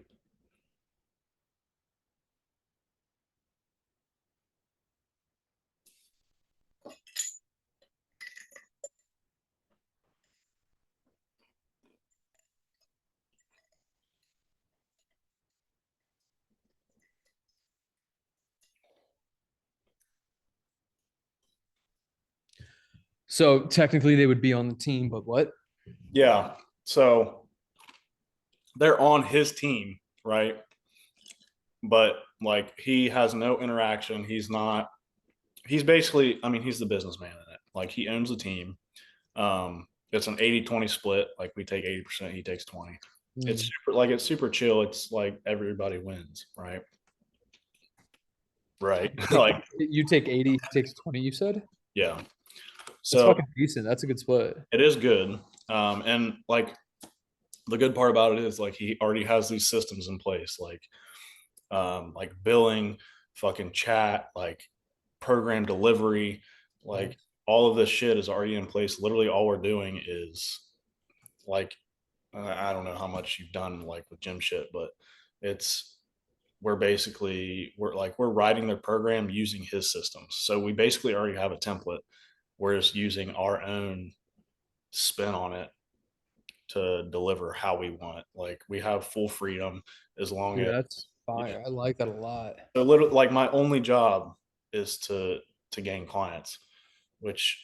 So technically they would be on the team, but what? Yeah. So they're on his team, right? But like he has no interaction. He's basically, I mean, he's the businessman in it. Like he owns the team. It's an 80-20 split. Like we take 80%, he takes 20. It's super, like it's super chill. It's like everybody wins, right? Right. Like, You take 80, he takes 20, you said? yeah. That's So fucking decent. That's a good split. it is good. And like the good part about it is like he already has these systems in place, like billing, fucking chat, like program delivery, like all of this shit is already in place. Literally all we're doing is like, I don't know how much you've done like with gym shit, but it's, we're writing their program using his systems. So we basically already have a template. We're just using our own spin on it to deliver how we want. Like we have full freedom as long Dude, as, that's yeah. fire. I like that a lot. So literally, like my only job is to gain clients, which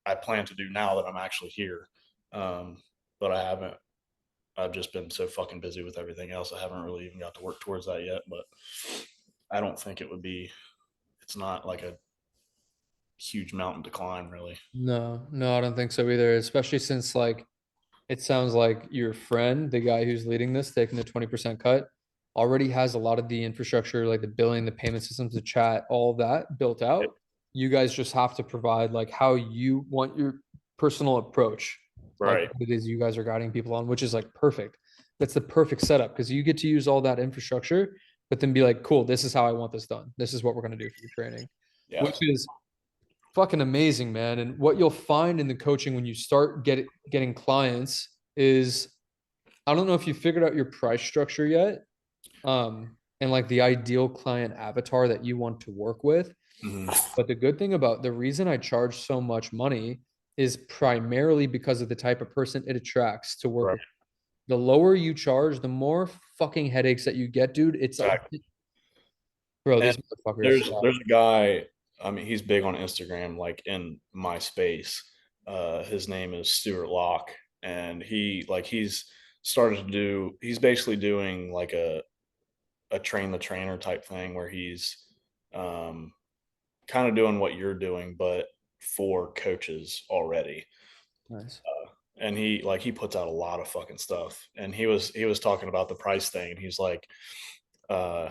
I plan to do now that I'm actually here. Um, but I haven't. I've just been so fucking busy with everything else. I haven't really even got to work towards that yet. But I don't think it would be. It's not like a huge mountain to climb, really. No, no, I don't think so either. Especially since like it sounds like your friend, the guy who's leading this, taking the 20% cut, already has a lot of the infrastructure, like the billing, the payment systems, the chat, all of that built out. You guys just have to provide like how you want your personal approach, like Right. what it is you guys are guiding people on, which is like perfect. That's the perfect setup because you get to use all that infrastructure, but then be like, cool, this is how I want this done. This is what we're going to do for your training, Yeah. which is fucking amazing, man. And what you'll find in the coaching when you start getting clients is I don't know if you figured out your price structure yet, and like the ideal client avatar that you want to work with. Mhm. But the good thing about the reason I charge so much money is primarily because of the type of person it attracts to work Right. with. The lower you charge, the more fucking headaches that you get, dude. It's like, Exactly. bro, And these motherfuckers. there's a guy. I mean, he's big on Instagram, like in my space. His name is Stuart Locke, and he's started to do. He's basically doing like a train the trainer type thing where he's um, kind of doing what you're doing, but for coaches already. Nice. And he puts out a lot of fucking stuff. And he was talking about the price thing, and he's like, uh,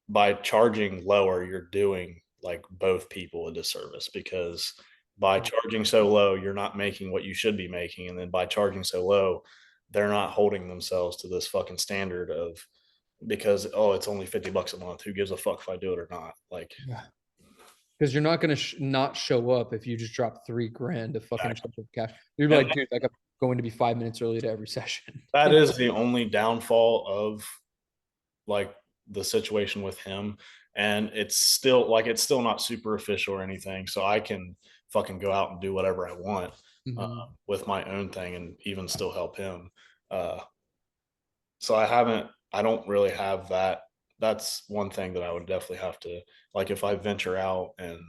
by charging lower, you're doing like both people a disservice, because by charging so low, you're not making what you should be making. And then by charging so low, they're not holding themselves to this fucking standard of, because, oh, it's only $50 a month. Who gives a fuck if I do it or not? Like, Yeah. Because you're not gonna not show up if you just drop 3 grand to fucking exactly. check your cash. You're And like, dude, like I'm going to be 5 minutes early to every session. that is the only downfall of like the situation with him. And it's still not super official or anything, so I can fucking go out and do whatever I want, uh, Mhm. with my own thing and even still help him. So I don't really have that. That's one thing that I would definitely have to, like, if I venture out and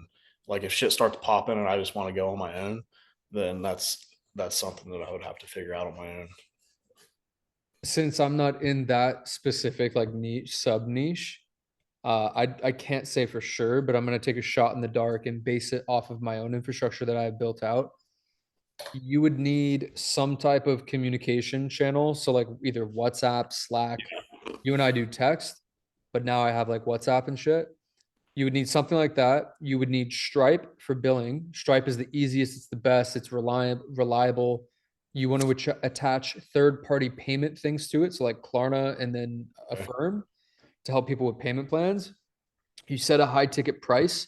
like if shit starts popping and I just want to go on my own, then that's something that I would have to figure out on my own. Since I'm not in that specific like niche sub niche, I can't say for sure, but I'm going to take a shot in the dark and base it off of my own infrastructure that I have built out. You would need some type of communication channel. So like either WhatsApp, Slack. You and I do text, but now I have like WhatsApp and shit. You would need something like that. You would need Stripe for billing. Stripe is the easiest, it's the best, it's reliable. You want to attach third-party payment things to it, so like Klarna and then Okay. Affirm to help people with payment plans. You set a high ticket price,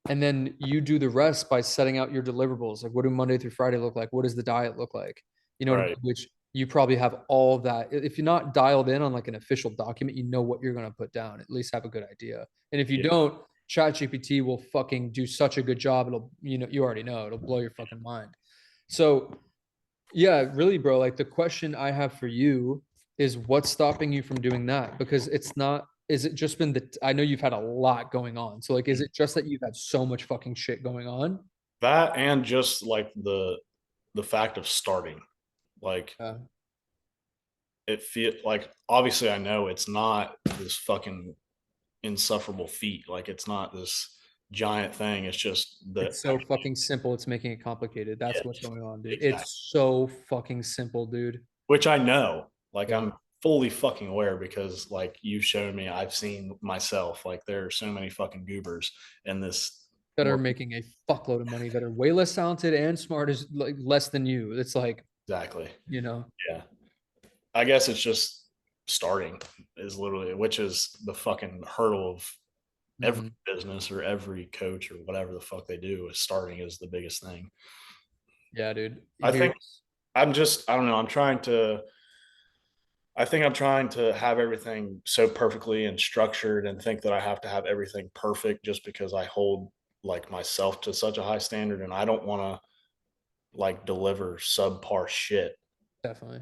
and then you do the rest by setting out your deliverables. Like, what do Monday through Friday look like? What does the diet look like? You know what I mean? Right. Which you probably have all of that. If you're not dialed in on like an official document, you know what you're going to put down. At least have a good idea. And if you Yeah. don't, ChatGPT will fucking do such a good job. It'll, you know, you already know, it'll blow your fucking mind. So, yeah, really, bro. Like the question I have for you is what's stopping you from doing that? Because it's not, is it just been the, I know you've had a lot going on. So, like, is it just that you've had so much fucking shit going on? That and just like the fact of starting. Like Uh, it feel like obviously I know it's not this fucking insufferable feat. Like it's not this giant thing. It's just the it's so fucking simple. It's making it complicated. That's what's yes, going on, dude. exactly. It's so fucking simple, dude. Which I know. Like Yeah. I'm fully fucking aware because like you've shown me, I've seen myself. Like there are so many fucking goobers in this That are world. making a fuckload of money that are way less talented and smart as like less than you. It's like, Exactly. you know, Yeah. I guess it's just starting is literally, which is the fucking hurdle of every mhm. business or every coach or whatever the fuck they do is starting is the biggest thing. Yeah, dude. I think Here's I don't know, I think I'm trying to have everything so perfectly and structured and think that I have to have everything perfect just because I hold like myself to such a high standard and I don't want to like deliver subpar shit definitely.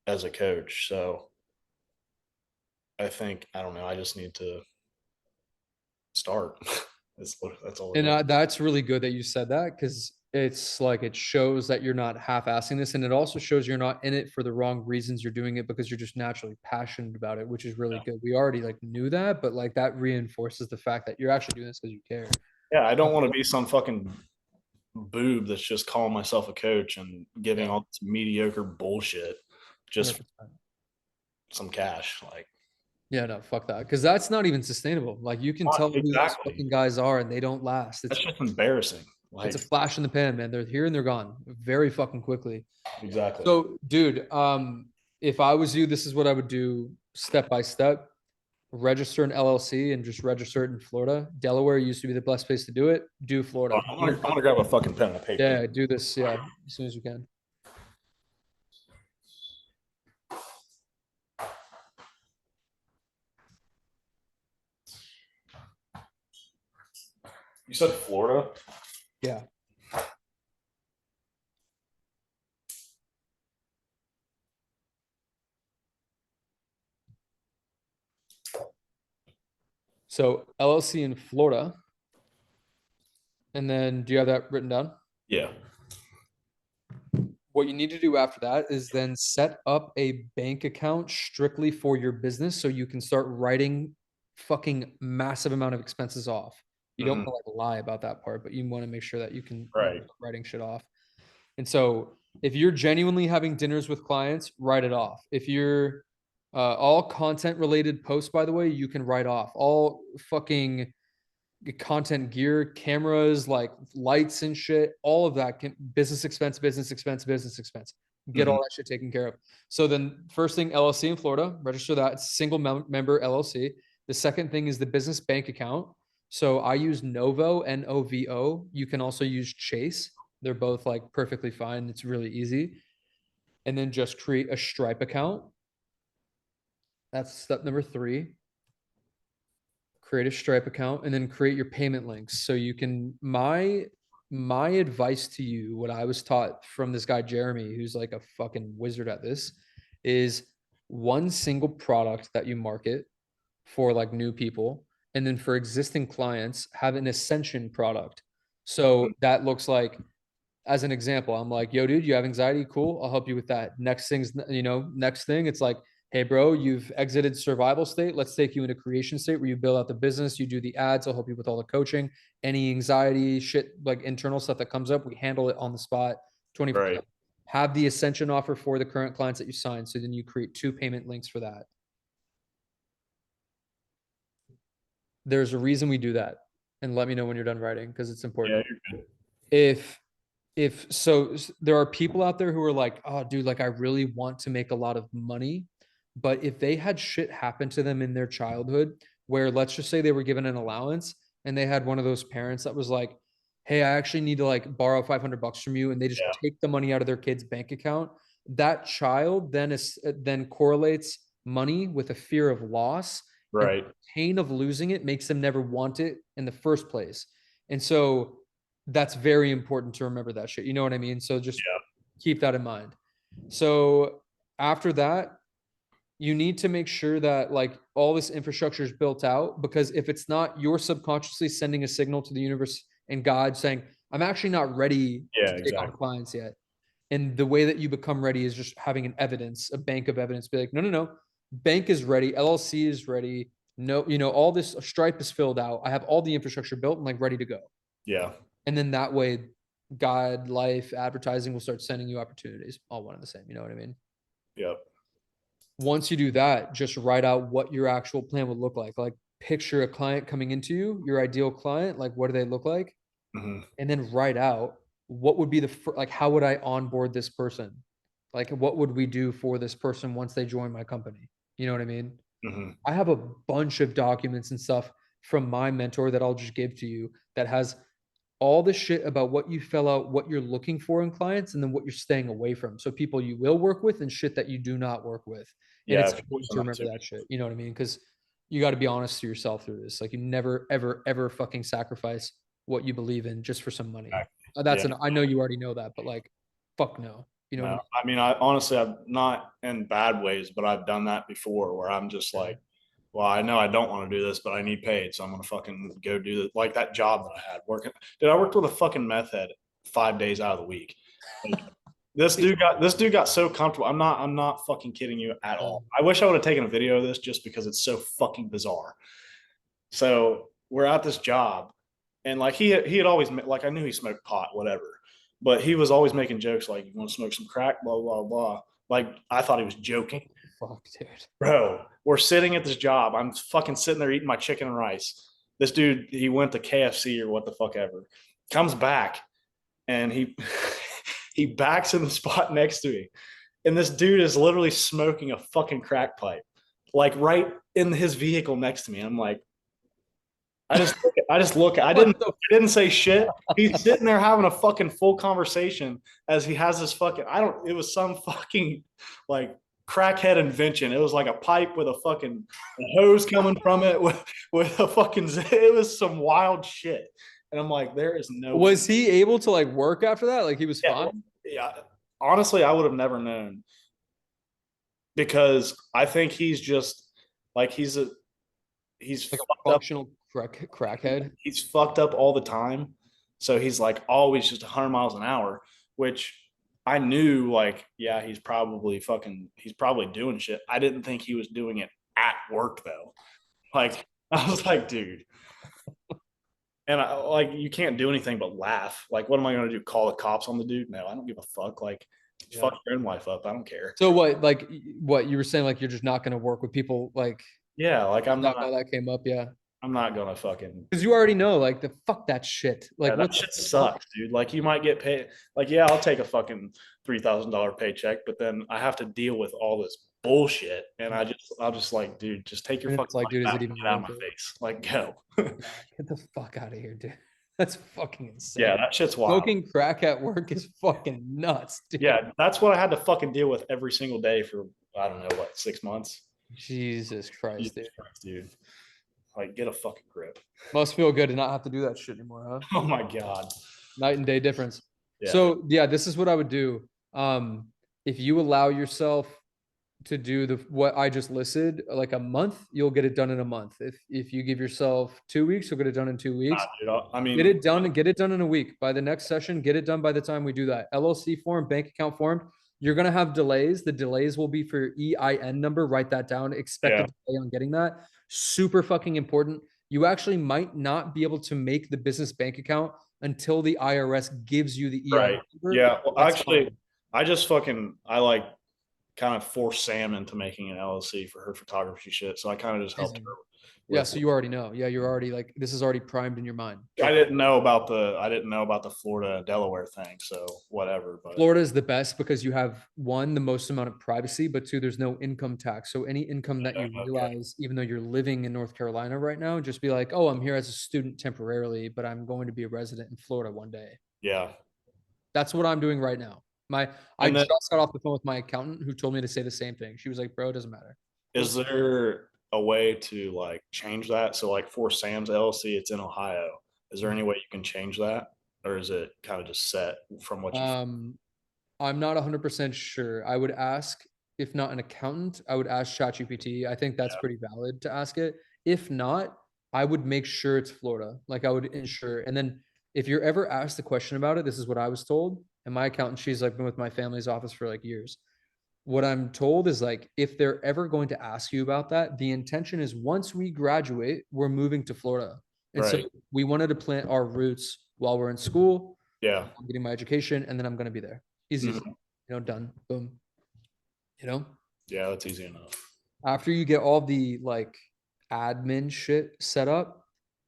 as a coach. So I think I don't know, I just need to start. That's all it And is. that's really good that you said that because it's like it shows that you're not half-assing this, and it also shows you're not in it for the wrong reasons. You're doing it because you're just naturally passionate about it, which is really good. We already like knew that, but like that reinforces the fact that you're actually doing this because you care. Yeah, I don't want to be some fucking boob that's just calling myself a coach and giving Yeah, all this mediocre bullshit just for 100%. some cash. Like, Yeah, no, fuck that. Because that's not even sustainable. Like you can tell who these exactly. fucking guys are, and they don't last. That's just embarrassing. It's a Like, flash in the pan, man. They're here and they're gone very fucking quickly. exactly. So, dude, if I was you, this is what I would do step by step. Register an LLC and just register it in Florida. Delaware used to be the best place to do it. Do Florida. I'm gonna grab a fucking pen and a paper. Yeah, do this. Yeah, as soon as you can. You said Florida? Yeah. So LLC in Florida. And then do you have that written down? Yeah. What you need to do after that is then set up a bank account strictly for your business so you can start writing fucking massive amount of expenses off. You don't Hmm. want to like lie about that part, but you want to make sure that you can Right. writing shit off. And so if you're genuinely having dinners with clients, write it off. If you're all content related posts, by the way, you can write off all fucking content gear, cameras, like lights and shit, all of that can business expense, business expense, business expense. Get all Hmm. that shit taken care of. So then first thing, LLC in Florida, register that. It's single member LLC. The second thing is the business bank account. So I use Novo, Novo. You can also use Chase. They're both like perfectly fine. It's really easy. And then just create a Stripe account. That's step number 3. Create a Stripe account and then create your payment links so you can my advice to you, what I was taught from this guy Jeremy, who's like a fucking wizard at this, is one single product that you market for like new people, and then for existing clients have an ascension product. So that looks like, as an example, I'm like, yo, dude, you have anxiety? Cool. I'll help you with that. Next thing's, next thing, it's like, hey, bro, you've exited survival state. Let's take you into creation state where you build out the business, you do the ads. I'll help you with all the coaching. Any anxiety, shit, like internal stuff that comes up, we handle it on the spot 24. Right. Have the ascension offer for the current clients that you signed. So then you create 2 payment links for that. There's a reason we do that. And let me know when you're done writing because it's Yeah, important. you're good. If there are people out there who are like, oh, dude, like I really want to make a lot of money, but if they had shit happen to them in their childhood, where let's just say they were given an allowance and they had one of those parents that was like, hey, I actually need to like borrow $500 from you, and they just Yeah. take the money out of their kid's bank account, that child then correlates money with a fear of loss, and Right. the pain of losing it makes them never want it in the first place. And so that's very important to remember that shit. You know what I mean? So just Yeah. keep that in mind. So after that, you need to make sure that like all this infrastructure is built out, because if it's not, you're subconsciously sending a signal to the universe and God saying, I'm actually not ready Yeah, to take on exactly. clients yet. And the way that you become ready is just having an evidence, a bank of evidence. Be like, no, no, no. Bank is ready. LLC is ready. No, all this Stripe is filled out. I have all the infrastructure built and like ready to go. Yeah. And then that way, God, life, advertising will start sending you opportunities, all one and the same. You know what I mean? Yep. Once you do that, just write out what your actual plan would look like. Like picture a client coming into you, your ideal client, like what do they look like? Hmm. And then write out what would be like, how would I onboard this person? Like, what would we do for this person once they join my company? You know what I mean? Hmm. I have a bunch of documents and stuff from my mentor that I'll just give to you that has all the shit about what you fill out, what you're looking for in clients, and then what you're staying away from. So people you will work with and shit that you do not work with. And Yeah. it's If you important to send that remember to that shit. You know what I mean? Because you got to be honest to yourself through this. Like you never, ever, ever fucking sacrifice what you believe in just for some money. me. That's Yeah. an, I know you already know that, but like, fuck no. You know what I No, mean? I mean, I honestly, I'm not in bad ways, but I've done that before where I'm just Yeah. like, well, I know I don't want to do this, but I need paid. So I'm going to fucking go do it. Like that job that I had working. Dude, I worked with a fucking meth head 5 days out of the week. Like, this dude got so comfortable. I'm not fucking kidding you at all. I wish I would have taken a video of this just because it's so fucking bizarre. So we're at this job, and like he had always like I knew he smoked pot, whatever, but he was always making jokes like, "You want to smoke some crack?" Blah blah blah. Like I thought he was What joking, the fuck, dude? bro. We're sitting at this job. I'm fucking sitting there eating my chicken and rice. This dude, he went to KFC or what the fuck ever. Comes back and he he backs in the spot next to me, and this dude is literally smoking a fucking crack pipe, like right in his vehicle next to me. I'm like, I just look. I What didn't. the I didn't say shit. He's sitting there having a fucking full conversation as he has this fucking. I don't. It was some fucking like crackhead invention. It was like a pipe with a fucking hose coming from it with a fucking. It was some wild shit. And I'm like, there is no. Was he able to like work after that? Like he was Yeah, fine? yeah. Honestly, I would have never known because I think he's just like he's Like fucked a up. functional crackhead? He's fucked up all the time. So he's like always just 100 miles an hour, which I knew like, yeah, he's probably doing shit. I didn't think he was doing it at work though. Like, I was like, dude. And I like, you can't do anything but laugh. Like, what am I going to do? Call the cops on the dude? No, I don't give a fuck. Like, Yeah. fuck your own life up. I don't care. So what, like what you were saying, like you're just not going to work with people, like Yeah. Like, is that why that came up? Yeah. I'm not going to fucking. Because you already know, like the fuck that shit. Like Yeah, what that the shit fuck? sucks, dude. Like you might get paid. Like, yeah, I'll take a fucking $3,000 paycheck, but then I have to deal with all this bullshit. And I'll just like, dude, just take your And fucking it's like, dude, life is out it and even get out of worth my it? face. Like, go. Yeah, get the fuck out of here, dude. That's fucking Yeah, insane. that shit's wild. Smoking crack at work is fucking nuts, dude. Yeah, that's what I had to fucking deal with every single day for I don't know what 6 months. Jesus Christ, dude. Jesus Christ, dude. Like, get a fucking grip. Must feel good to not have to do that shit anymore, huh? Oh my god. Night and day difference. Yeah. So yeah, this is what I would do. If you allow yourself to do the what I just listed, like a month, you'll get it done in a month. If you give yourself 2 weeks, you'll get it done in 2 weeks. Dude, I Get mean, it done and get it done in a week. By the next session, get it done by the time we do that. LLC form, bank account form. You're gonna have delays. The delays will be for your EIN number. Write that down. Expect a Yeah. delay on getting that. Super fucking important. You actually might not be able to make the business bank account until the IRS gives you the EIN Right. number. Yeah. Well, That's actually, fine. I like kind of forced Sam into making an LLC for her photography shit. So I kind of just helped Easy. her Yeah, with. so you already know. Yeah, you're already like this is already primed in your mind. I Go. didn't know about the Florida Delaware thing. So whatever. But Florida is the best because you have one, the most amount of privacy, but two, there's no income tax. So any income that you okay. realize, even though you're living in North Carolina right now, just be like, oh, I'm here as a student temporarily, but I'm going to be a resident in Florida one day. Yeah. That's what I'm doing right now. I And then just got off the phone with my accountant who told me to say the same thing. She was like, bro, it doesn't matter. is there a way to like change that? So like for Sam's LLC, it's in Ohio. Is there any way you can change that? Or is it kind of just set from what you Um, I'm not 100% sure. I would ask, if not an accountant, I would ask ChatGPT. I think that's yeah. pretty valid to ask it. If not, I would make sure it's Florida. Like I would ensure. And then if you're ever asked a question about it, this is what I was told. And my accountant, she's like been with my family's office for like years. What I'm told is like if they're ever going to ask you about that, the intention is once we graduate, we're moving to Florida. And so Right. we wanted to plant our roots while we're in school. Yeah. I'm getting my education, and then I'm going to be there. Easy, Mhm. done. Boom. You know, Yeah, that's easy enough. after you get all the like admin shit set up,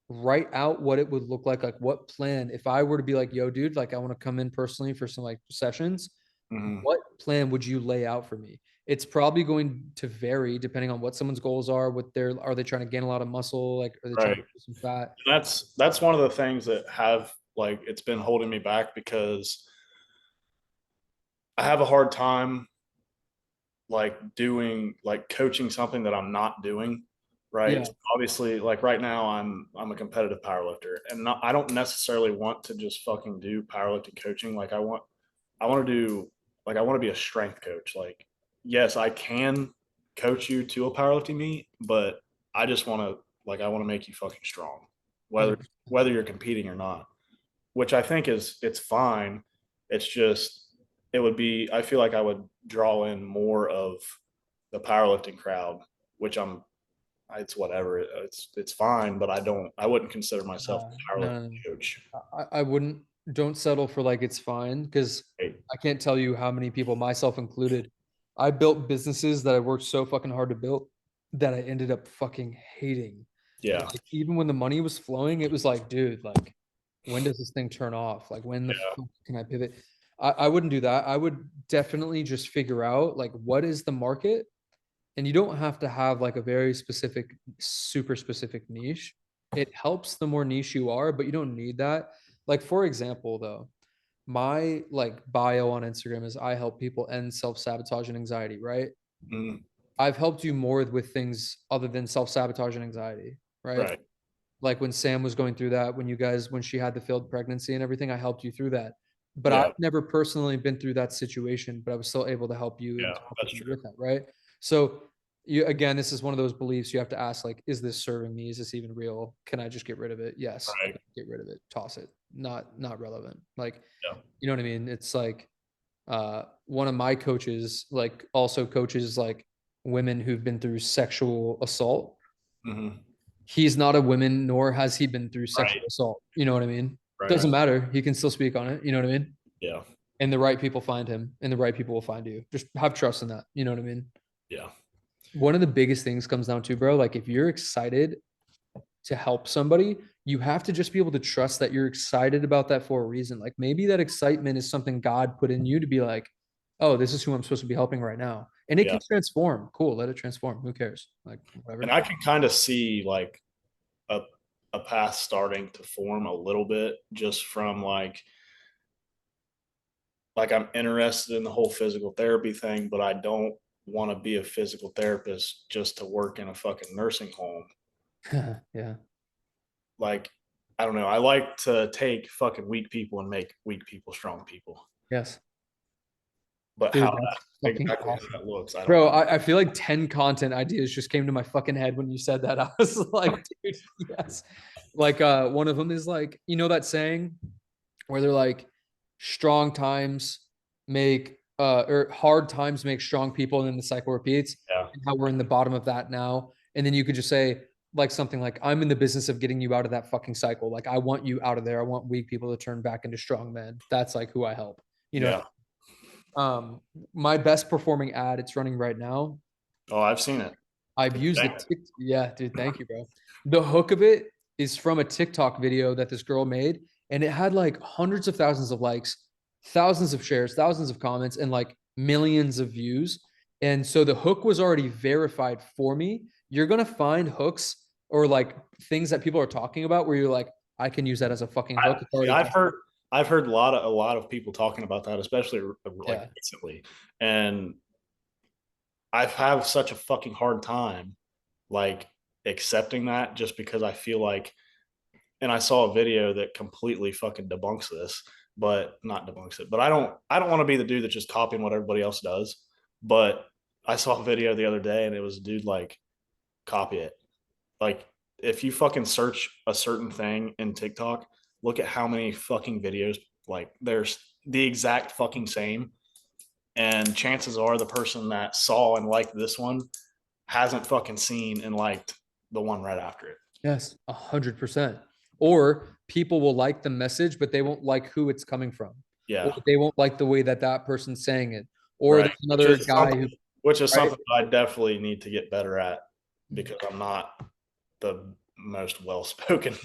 write out what it would look like what plan. If I were to be like, yo, dude, like I want to come in personally for some like sessions, Hmm. what plan would you lay out for me? It's probably going to vary depending on what someone's goals are, are they trying to gain a lot of muscle? Like, are they trying Right. to lose some fat? That's one of the things that have like it's been holding me back because I have a hard time like doing like coaching something that I'm not doing. Right. Yeah. So obviously, like right now, I'm a competitive powerlifter, and I don't necessarily want to just fucking do powerlifting coaching. Like I want to do like I want to be a strength coach. Like yes, I can coach you to a powerlifting meet, but I just want to I want to make you fucking strong, whether 100%. whether you're competing or not. Which I think it's fine. It's just it would be I feel like I would draw in more of the powerlifting crowd, which it's whatever. It's fine, but I wouldn't consider myself a powerlifting No, coach. I wouldn't. Don't settle for like it's fine because Right. I can't tell you how many people, myself included, I built businesses that I worked so fucking hard to build that I ended up fucking hating. And Yeah. like even when the money was flowing, it was like, dude, like when does this thing turn off? Like when the Yeah. fuck can I pivot? I wouldn't do that. I would definitely just figure out like what is the market, and you don't have to have like a very specific, super specific niche. It helps the more niche you are, but you don't need that. Like for example, though, my like bio on Instagram is I help people end self-sabotage and anxiety, right? Mhm. I've helped you more with things other than self-sabotage and anxiety, right? Right. Like when Sam was going through that, when she had the failed pregnancy and everything, I helped you through that. But Yeah. I've never personally been through that situation, but I was still able to help you and Yeah. talk with That's you true. with that, right? So you again, this is one of those beliefs you have to ask, like, is this serving me? Is this even real? Can I just get rid of it? Yes, I Right. can get rid of it, toss it. Not relevant. Like, Yeah. you know what I mean? It's like one of my coaches, like also coaches like women who've been through sexual assault. Hmm. He's not a woman, nor has he been through sexual Right. assault. You know what I mean? Right. Doesn't matter. He can still speak on it. You know what I mean? Yeah. And the right people find him, and the right people will find you. Just have trust in that. You know what I mean? Yeah. One of the biggest things comes down to, bro, like if you're excited to help somebody, you have to just be able to trust that you're excited about that for a reason. Like maybe that excitement is something God put in you to be like, oh, this is who I'm supposed to be helping right now. And it Yeah. can transform. Cool. Let it transform. Who cares? Like, And whatever. I can kind of see like a a path starting to form a little bit just from like I'm interested in the whole physical therapy thing, but I don't want to be a physical therapist just to work in a fucking nursing home. Yeah. Like, I don't know. I like to take fucking weak people and make weak people strong people. Yes. But Dude, how that's fucking exactly how awesome. that looks, I don't Bro, know. I feel like 10 content ideas just came to my fucking head when you said that. I was like, dude, yes. Like one of them is like, you know that saying where they're like strong times make or hard times make strong people, and then the cycle repeats, Yeah. and how we're in the bottom of that now. And then you could just say like something like, I'm in the business of getting you out of that fucking cycle. Like I want you out of there. I want weak people to turn back into strong men. That's like who I help. You know, Yeah. my best performing ad, it's running right now. Oh, I've seen it. I've It's used the banging. tick. Yeah, dude, thank you, bro. The hook of it is from a TikTok video that this girl made, and it had like hundreds of thousands of likes, thousands of shares, thousands of comments, and like millions of views. And so the hook was already verified for me. You're gonna find hooks or like things that people are talking about where you're like, I can use that as a fucking hook. It's Yeah, already I've heard a lot of people talking about that, especially like yeah. recently, and I have such a fucking hard time like accepting that just because I feel like, and I saw a video that completely fucking debunks this, but not debunks it. But I don't want to be the dude that's just copying what everybody else does. But I saw a video the other day and it was a dude like copy it. Like if you fucking search a certain thing in TikTok, look at how many fucking videos like there's the exact fucking same. And chances are the person that saw and liked this one hasn't fucking seen and liked the one right after it. Yes, 100%. Or people will like the message, but they won't like who it's coming from, or Yeah. they won't like the way that that person's saying it. Or Right. there's another guy who, Which is right? something I definitely need to get better at because I'm not the most well spoken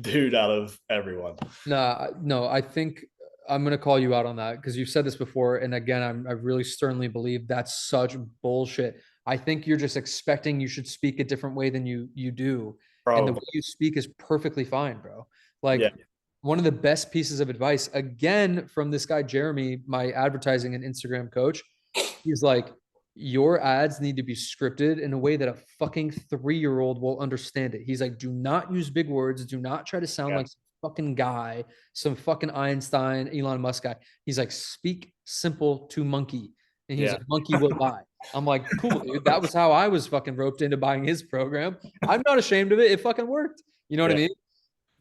dude out of everyone. No, I think I'm gonna call you out on that because you've said this before, and again, I really sternly believe that's such bullshit. I think you're just expecting you should speak a different way than you do, and the way Probably. you speak is perfectly fine, bro. Yeah. Like one of the best pieces of advice, again, from this guy Jeremy, my advertising and Instagram coach. He's like, your ads need to be scripted in a way that a fucking 3-year-old will understand it. He's like, do not use big words. Do not try to sound Yeah. like some fucking guy, some fucking Einstein, Elon Musk guy. He's like, speak simple to monkey. And he's Yeah. like, monkey will buy. I'm like, cool, dude. That was how I was fucking roped into buying his program. I'm not ashamed of it. It fucking worked. You know what I Yeah. mean?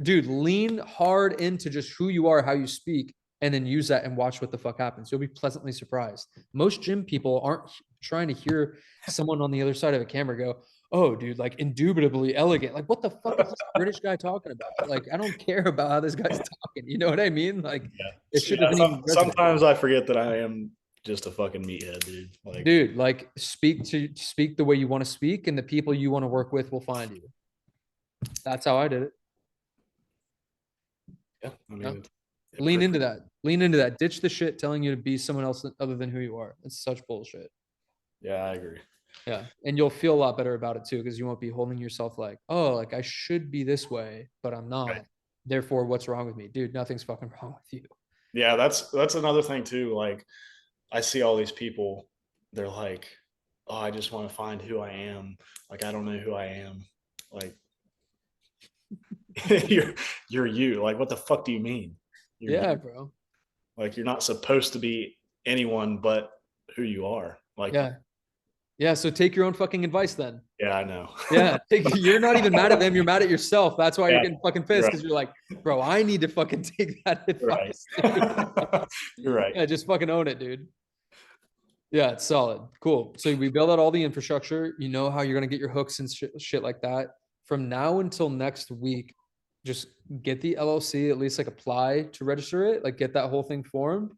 Dude, lean hard into just who you are, how you speak, and then use that and watch what the fuck happens. You'll be pleasantly surprised. Most gym people aren't trying to hear someone on the other side of a camera go, oh, dude, like indubitably elegant. Like, what the fuck is this British guy talking about? Like, I don't care about how this guy's talking. You know what I mean? Like, Yeah. it shit Yeah. doesn't even resonate. Sometimes I forget that I am just a fucking meathead, dude. Like, Dude, like speak the way you want to speak, and the people you want to work with will find you. That's how I did it. yeah, I Yeah. mean, it Lean pretty, into that. Lean into that. Ditch the shit telling you to be someone else other than who you are. It's such bullshit. yeah, I agree. Yeah. And you'll feel a lot better about it too, because you won't be holding yourself like, oh, like I should be this way, but I'm Right. not. Therefore, what's wrong with me? Dude, nothing's fucking wrong with you. Yeah, that's another thing too. Like, I see all these people, they're like, oh, I just want to find who I am. Like, I don't know who I am. Like, you're you're you. Like, what the fuck do you mean? You're Yeah, you. bro. Like, you're not supposed to be anyone but who you are. Like, Yeah. Yeah. So take your own fucking advice then. yeah, I know. Yeah. You're not even mad at them. You're mad at yourself. That's why you're Yeah, getting fucking you're pissed right. because you're like, bro, I need to fucking take that You're right. advice. Dude. You're right. Yeah. Just fucking own it, dude. Yeah, it's solid. Cool. So we build out all the infrastructure. You know how you're going to get your hooks and shit like that. From now until next week, just get the LLC, at least like apply to register it, like get that whole thing formed.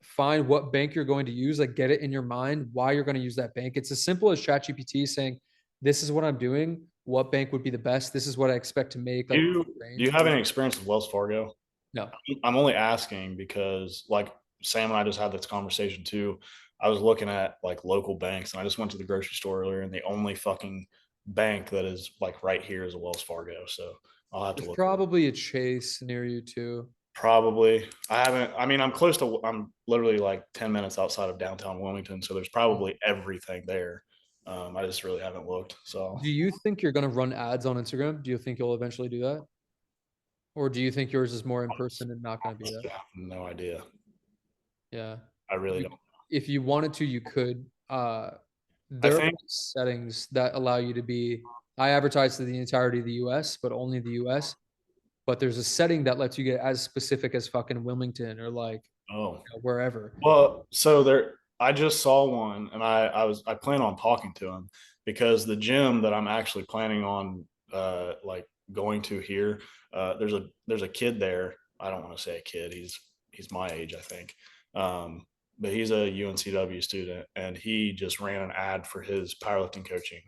Find what bank you're going to use, like get it in your mind why you're going to use that bank. It's as simple as ChatGPT saying, this is what I'm doing. What bank would be the best? This is what I expect to make. Like Do you range. have any experience with Wells Fargo? No. I'm only asking because, like, Sam and I just had this conversation too. I was looking at like local banks, and I just went to the grocery store earlier, and the only fucking bank that is like right here is a Wells Fargo. So I'll have to There's look. probably a Chase near you too. Probably. I haven't. I mean, I'm close to. I'm literally like 10 minutes outside of downtown Wilmington, so there's probably everything there. I just really haven't looked. So Do you think you're going to run ads on Instagram? Do you think you'll eventually do that? Or do you think yours is more in person and not going to be that? yeah, no idea. Yeah. I really You, don't. if you wanted to, you could. I There are think. settings that allow you to be. I advertise to the entirety of the US, but only the US. But there's a setting that lets you get as specific as fucking Wilmington or like Oh, wherever. well, so there, I just saw one, and I plan on talking to him because the gym that I'm actually planning on like going to here, there's a kid there. I don't want to say a kid. He's my age, I think. But he's a UNCW student, and he just ran an ad for his powerlifting coaching,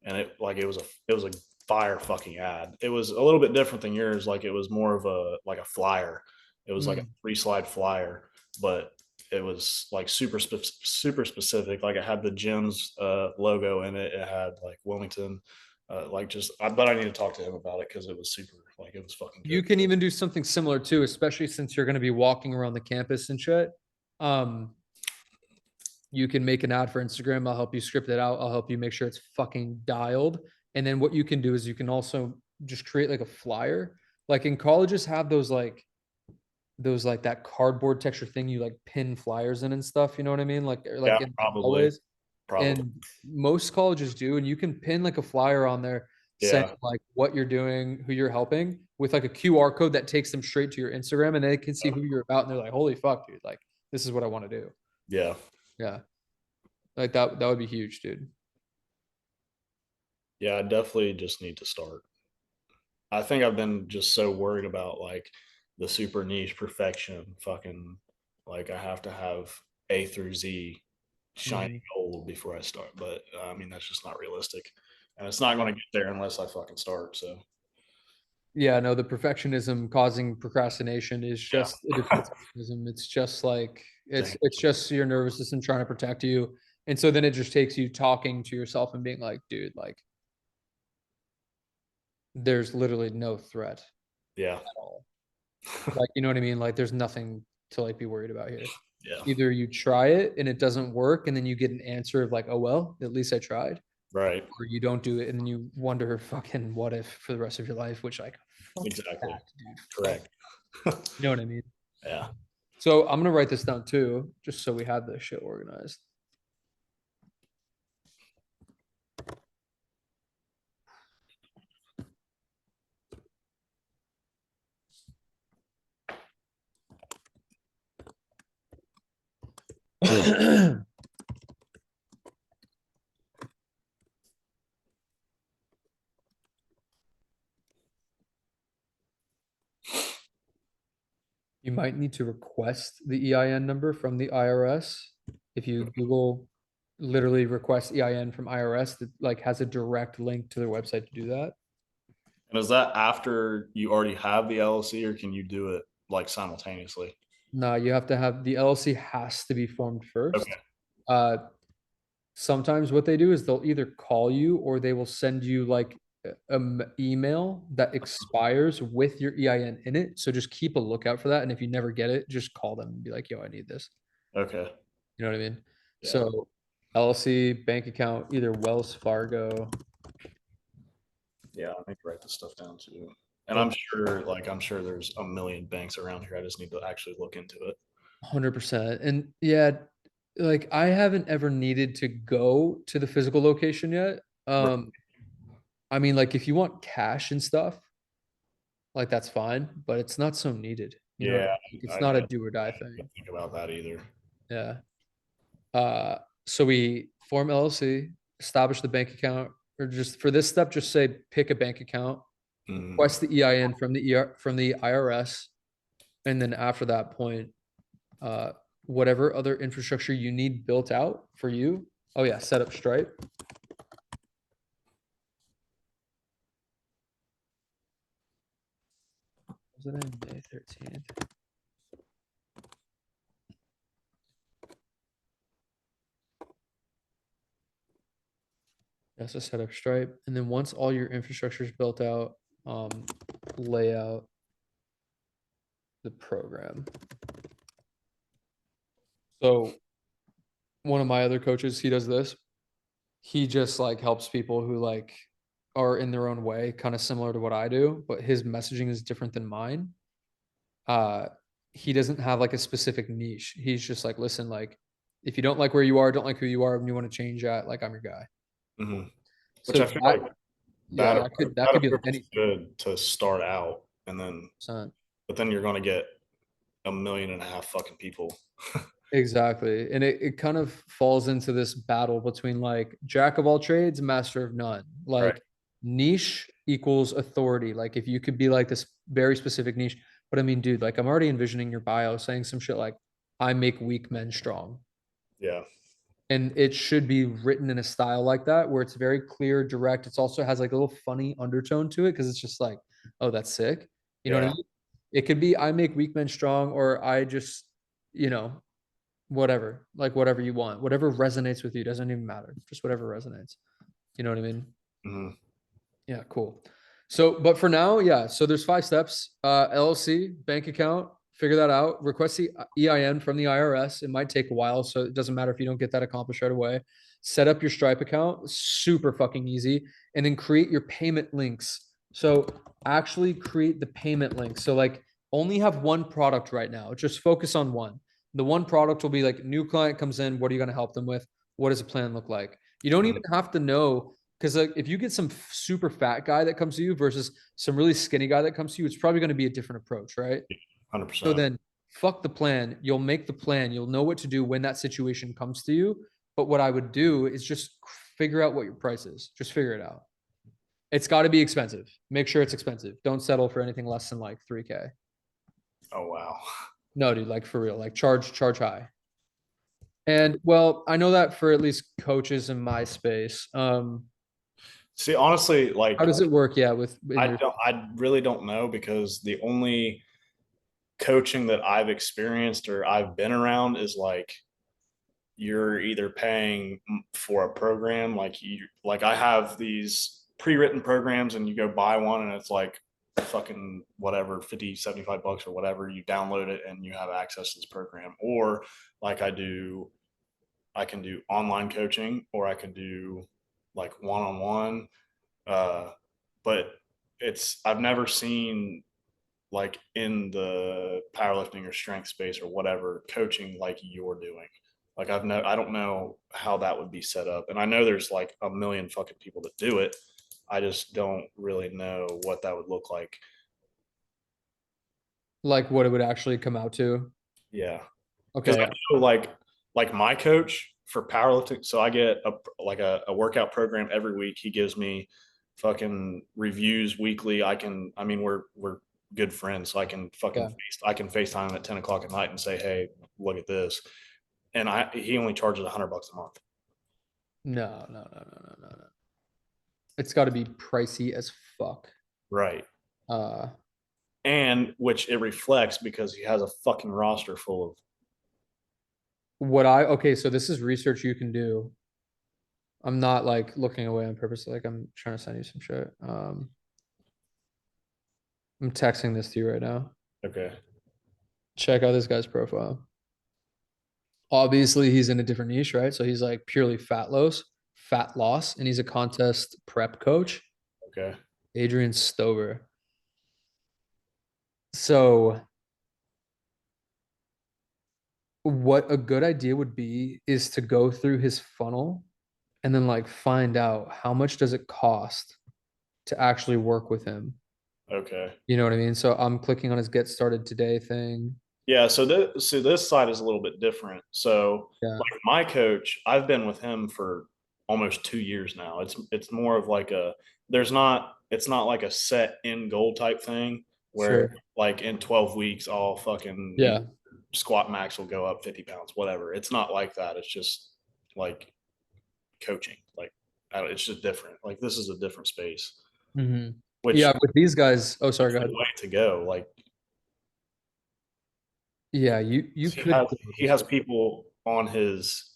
and it was a fire fucking ad. It was a little bit different than yours. Like it was more of a flyer. It was like a Mm. 3 slide flyer, but it was like super specific. Like it had the gym's logo in it. It had like Wilmington, but I need to talk to him about it because it was super, like it was fucking You good. can even do something similar too, especially since you're going to be walking around the campus and shit. Um, you can make an ad for Instagram. I'll help you script it out. I'll help you make sure it's fucking dialed. And then what you can do is you can also just create like a flyer. Like in colleges have those like that cardboard texture thing you like pin flyers in and stuff. You know what I mean? Like Yeah, in probably, hallways. probably. And most colleges do, and you can pin like a flyer on there saying Yeah, like what you're doing, who you're helping, with like a QR code that takes them straight to your Instagram, and they can see who you're about, and they're like, "Holy fuck, dude! Like this is what I want to do." yeah, Yeah, like that would be huge, dude. yeah. I definitely just need to start. I think I've been just so worried about like the super niche perfection, fucking like I have to have A through Z shining Mhm. gold before I start. But I mean that's just not realistic, and it's not going to get there unless I fucking start. So Yeah, no, the perfectionism causing procrastination is just a yeah, defense mechanism. It's just like dang, it's just your nervous system trying to protect you. And so then it just takes you talking to yourself and being like, dude, like there's literally no threat yeah, at all. Like, you know what I mean? Like there's nothing to like be worried about here. yeah, Either you try it and it doesn't work and then you get an answer of like, oh well, at least I tried, right, or you don't do it and then you wonder fucking what if for the rest of your life, which like fuck exactly, that, dude. Fuck. correct. You know what I mean? Yeah. So I'm gonna write this down too, just so we have this shit organized. You might need to request the EIN number from the IRS. If you Google literally request EIN from IRS, that like has a direct link to their website to do that. And is that after you already have the LLC, or can you do it like simultaneously? No, you have to have the LLC has to be formed Okay. first. Uh, Sometimes what they do is they'll either call you or they will send you like an email that expires with your EIN in it. So just keep a lookout for that. And if you never get it, just call them and be like, yo, I need this. Okay. You know what I mean? Yeah. So LLC, bank account, either Wells Fargo. Yeah. I need to write this stuff down too. And Yep. I'm sure there's a million banks around here. I just need to actually look into it. 100%. And yeah, like I haven't ever needed to go to the physical location yet. Right. I mean, like if you want cash and stuff, like that's fine, but it's not so needed. You know what I Yeah. mean? Like, it's I not a didn't do or die thing. think about that either. Yeah. So we form LLC, establish the bank account, or just for this step, just say pick a bank account, Mm. request the EIN from the IRS, and then after that point, uh, whatever other infrastructure you need built out for you. Oh yeah, set up Stripe. Was it in May 13th? Yes, to set up Stripe, and then once all your infrastructure is built out, lay out the program. So one of my other coaches, he does this. He just like helps people who like are in their own way, kind of similar to what I do, but his messaging is different than mine. Uh, he doesn't have like a specific niche. He's just like, listen, like if you don't like where you are, don't like who you are, and you want to change that, like I'm your guy. Hmm. Which So I feel that, like yeah, that that could be like approach is anything. good to start out, and then So but then you're going to get 1.5 million fucking people. Exactly. And it kind of falls into this battle between like jack of all trades, master of none. Right. Like niche equals authority. Like if you could be like this very specific niche, but I mean, dude, like I'm already envisioning your bio saying some shit like, I make weak men strong. Yeah. And it should be written in a style like that where it's very clear, direct. It's also has like a little funny undertone to it because it's just like, oh, that's sick. You know what I Yeah. mean? It could be I make weak men strong, or I just, you know, whatever, like whatever you want, whatever resonates with you doesn't even matter. Just whatever resonates. You know what I mean? Mhm. Yeah, cool. So, but for now, yeah. So there's 5 steps. LLC, bank account, figure that out. Request the EIN from the IRS. It might take a while, so it doesn't matter if you don't get that accomplished right away. Set up your Stripe account, super fucking easy, and then create your payment links. So actually create the payment link. So like only have one product right now. Just focus on one. The one product will be like new client comes in, what are you going to help them with? What does a plan look like? You don't Mhm. even have to know because like if you get some super fat guy that comes to you versus some really skinny guy that comes to you, it's probably going to be a different approach, right? So 100%. then fuck the plan. You'll make the plan. You'll know what to do when that situation comes to you. But what I would do is just figure out what your price is. Just figure it out. It's got to be expensive. Make sure it's expensive. Don't settle for anything less than like 3K. Oh wow. No, dude, like for real. Like charge high. And well, I know that for at least coaches in my space. See, honestly, How like does it work? Yeah, with in I your don't, I really don't know because the only coaching that I've experienced or I've been around is like you're either paying for a program, like I have these pre-written programs and you go buy one and it's like fucking whatever 50-75 bucks or whatever, you download it and you have access to this program. Or like I can do online coaching, or I can do like one-on-one. But I've never seen like in the powerlifting or strength space or whatever coaching like you're doing. Like I don't know how that would be set up. And I know there's like a million fucking people that do it. I just don't really know what that would look like. like what it would actually come out to. Yeah. Because I Okay. know like my coach for powerlifting, so I get a workout program every week. He gives me fucking reviews weekly. I mean we're good friends, so Yeah. I can FaceTime him at 10 o'clock at night and say, hey, look at this. And he only charges $100 a month. No, no, no, no, no, no, no. It's got to be pricey as fuck. Right. Uh, And which it reflects because he has a fucking roster full of okay, so this is research you can do. I'm not like looking away on purpose. Like I'm trying to send you some shit. I'm texting this to you right now. okay. Check out this guy's profile. Obviously, he's in a different niche, right? So he's like purely fat loss, and he's a contest prep coach. Okay. Adrian Stover. So what a good idea would be is to go through his funnel and then like find out how much does it cost to actually work with him. Okay. You know what I mean? So I'm clicking on his get started today thing. Yeah, so this side is a little bit different. So Yeah, like my coach, I've been with him for almost 2 years now. It's more of like it's not like a set end goal type thing where sure. like in 12 weeks all fucking Yeah. squat max will go up 50 pounds, whatever. It's not like that. It's just like coaching. Like it's just different. Like this is a different space, Hmm. which Yeah, with these guys. Oh, sorry, go is ahead. the way to go. Like Yeah, you he could has go he this has way. people on his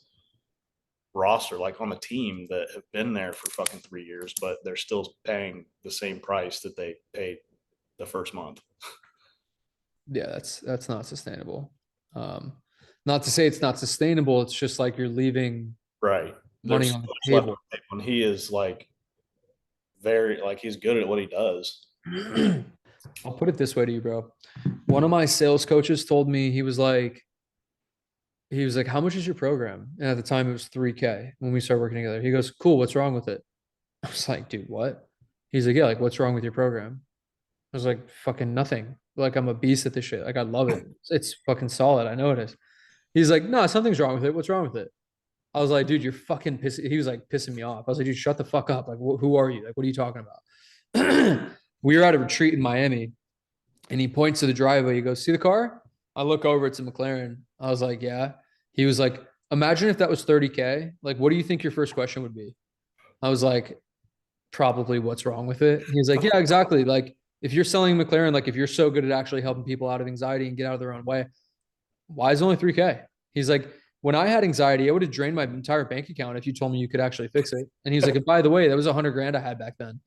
roster, like on the team, that have been there for fucking 3 years, but they're still paying the same price that they paid the first month. Yeah, that's not sustainable. Um, Not to say it's not sustainable. It's just like you're leaving Right. money There's on so the much left on table. the table, and he is like very like he's good at what he does. I'll put it this way to you, bro. One of my sales coaches told me he was like, "How much is your program?" And at the time, it was 3K when we started working together. He goes, "Cool. What's wrong with it?" I was like, "Dude, what?" He's like, "Yeah, like what's wrong with your program?" I was like, "Fucking nothing." Like I'm a beast at this shit. Like I love it. It's fucking solid. I know it is. He's like, no, something's wrong with it. What's wrong with it? I was like, dude, you're fucking pissing. He was like pissing me off. I was like, dude, shut the fuck up. Like, who are you? Like, what are you talking about? We were at a retreat in Miami, and he points to the driveway. He goes, see the car? I look over. It's a McLaren. I was like, yeah. He was like, imagine if that was 30K. Like, what do you think your first question would be? I was like, probably what's wrong with it. He's like, yeah, exactly. Like, if you're selling McLaren, like if you're so good at actually helping people out of anxiety and get out of their own way, why is it only 3K? He's like, when I had anxiety, I would have drained my entire bank account if you told me you could actually fix it. And he's like, and by the way, that was 100 grand I had back then.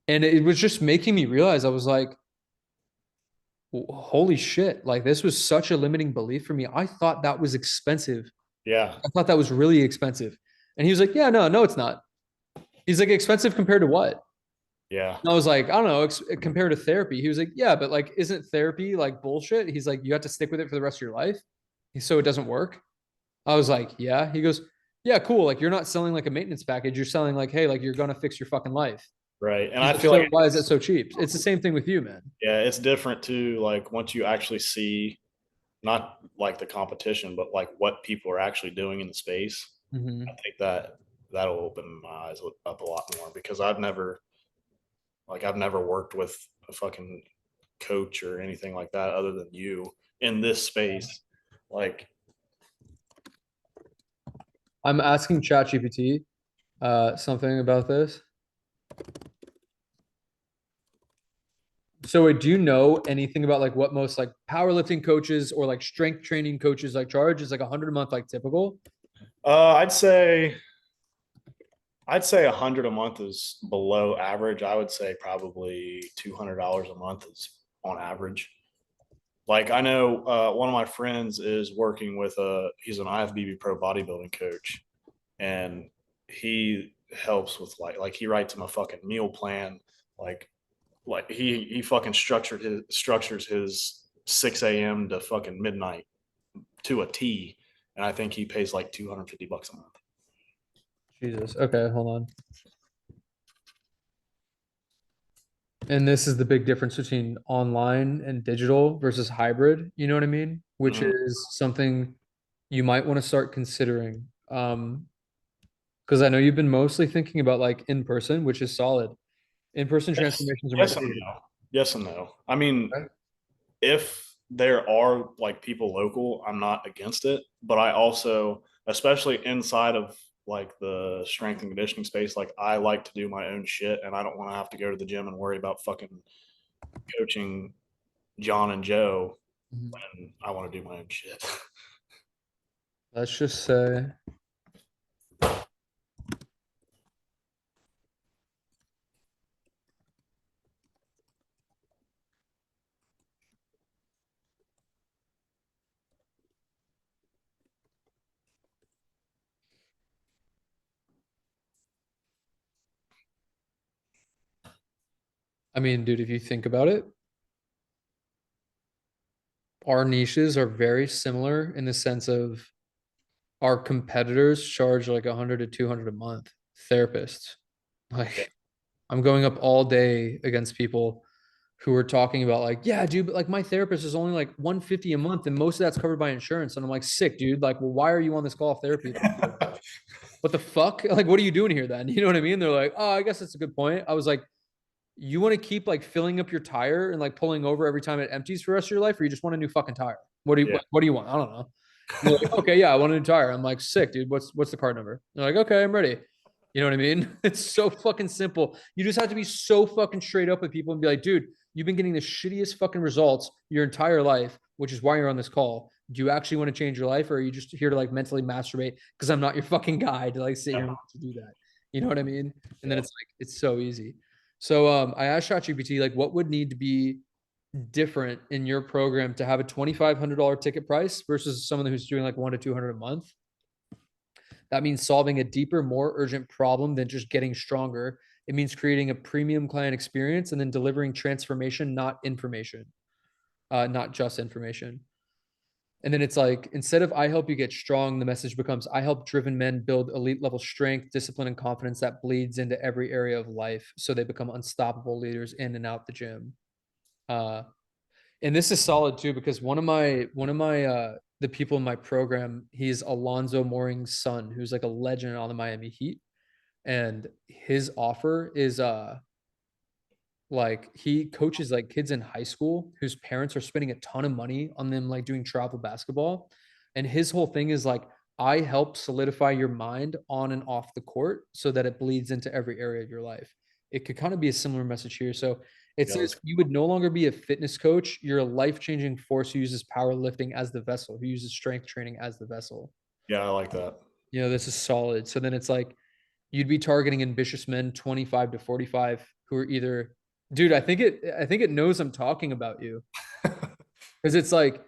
And it was just making me realize I was like, holy shit, like this was such a limiting belief for me. I thought that was expensive. Yeah. I thought that was really expensive. And he was like, yeah, no, it's not. He's like, expensive compared to what? Yeah. And I was like, I don't know, compared to therapy. He was like, yeah, but like, isn't therapy like bullshit? He's like, you have to stick with it for the rest of your life. So it doesn't work. I was like, yeah. He goes, yeah, cool. Like you're not selling like a maintenance package. You're selling like, hey, like you're gonna fix your fucking life. Right. And He's I like, feel like so why is it so cheap? It's the same thing with you, man. yeah, it's different too. Like once you actually see not like the competition, but like what people are actually doing in the space, Mm-hmm. I think that that'll open my eyes up a lot more because I've never worked with a fucking coach or anything like that other than you in this space. Like, I'm asking ChatGPT something about this. So do you know anything about like what most like powerlifting coaches or like strength training coaches like charge? Is like 100 a month like typical? uh, I'd say I'd say 100 a month is below average. I would say probably $200 a month is on average. Like I know one of my friends is working with he's an IFBB pro bodybuilding coach, and he helps with like he writes him a fucking meal plan, like he fucking structures his 6 a.m. to fucking midnight to a T, and I think he pays like $250 a month. Jesus. Okay, hold on. And this is the big difference between online and digital versus hybrid. You know what I mean? Which Mhm. is something you might want to start considering. Because I know you've been mostly thinking about like in person, which is solid. In person Yes, transformations are my yes and favorite. no. Yes and no. I mean, Right? if there are like people local, I'm not against it. But I also, especially inside of like the strength and conditioning space, like I like to do my own shit and I don't want to have to go to the gym and worry about fucking coaching John and Joe Mhm. when I want to do my own shit. Let's just say, I mean, dude, if you think about it, our niches are very similar in the sense of our competitors charge like 100 to 200 a month. Therapists, Yeah. like I'm going up all day against people who are talking about like, yeah, dude, but like my therapist is only like 150 a month and most of that's covered by insurance. And I'm like, sick, dude. Like, well, why are you on this call therapy? Like, what the fuck? Like, what are you doing here then? You know what I mean? They're like, oh, I guess that's a good point. I was like, you want to keep like filling up your tire and like pulling over every time it empties for the rest of your life, or you just want a new fucking tire? Yeah. What do you want? I don't know. They're like, okay, yeah, I want a new tire. I'm like, sick, dude. What's the card number? They're like, okay, I'm ready. You know what I mean? It's so fucking simple. You just have to be so fucking straight up with people and be like, dude, you've been getting the shittiest fucking results your entire life, which is why you're on this call. Do you actually want to change your life, or are you just here to like mentally masturbate? Because I'm not your fucking guy to like sit here and Yeah. want to do that. You know what I mean? And then Yeah. it's like it's so easy. So I asked ChatGPT like what would need to be different in your program to have a $2,500 ticket price versus someone who's doing like 1 to 200 a month. That means solving a deeper, more urgent problem than just getting stronger. It means creating a premium client experience and then delivering transformation, not information, not just information. And then it's like, instead of I help you get strong, the message becomes I help driven men build elite level strength, discipline, and confidence that bleeds into every area of life. So they become unstoppable leaders in and out the gym. Uh, And this is solid too, because one of my the people in my program, he's Alonzo Mooring's son, who's like a legend on the Miami Heat. And his offer is like he coaches like kids in high school whose parents are spending a ton of money on them like doing travel basketball. And his whole thing is like, I help solidify your mind on and off the court so that it bleeds into every area of your life. It could kind of be a similar message here. So it Yeah, says you would no longer be a fitness coach. You're a life-changing force who uses powerlifting as the vessel, who uses strength training as the vessel. yeah, I like that. You know, this is solid. So then it's like you'd be targeting ambitious men 25 to 45 who are either, dude, I think it knows I'm talking about you, because it's like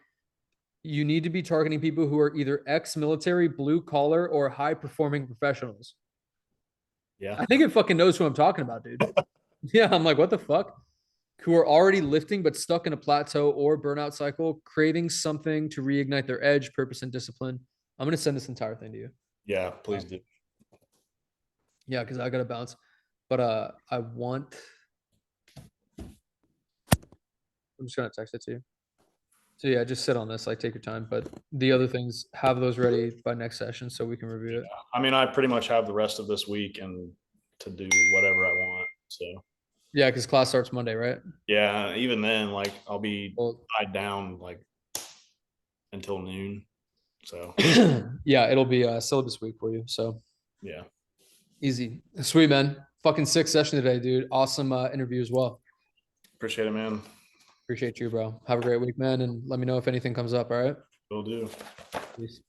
you need to be targeting people who are either ex-military, blue collar, or high performing professionals. Yeah, I think it fucking knows who I'm talking about, dude. Yeah, I'm like, what the fuck? Who are already lifting but stuck in a plateau or burnout cycle, craving something to reignite their edge, purpose, and discipline. I'm gonna send this entire thing to you. yeah, please do. Yeah, because I gotta bounce. But I want. I'm just gonna text it to you. So yeah, just sit on this, like take your time. But the other things, have those ready by next session so we can review it. I mean, I pretty much have the rest of this week and to do whatever I want. So Yeah, because class starts Monday, right? yeah, even then, like I'll be Well, tied down like until noon. So yeah, it'll be a syllabus week for you. So yeah, easy. Sweet, man. Fucking sick session today, dude. Awesome interview as well. appreciate it, man. Appreciate you, bro. Have a great week, man. And let me know if anything comes up. All right. Will do. Peace.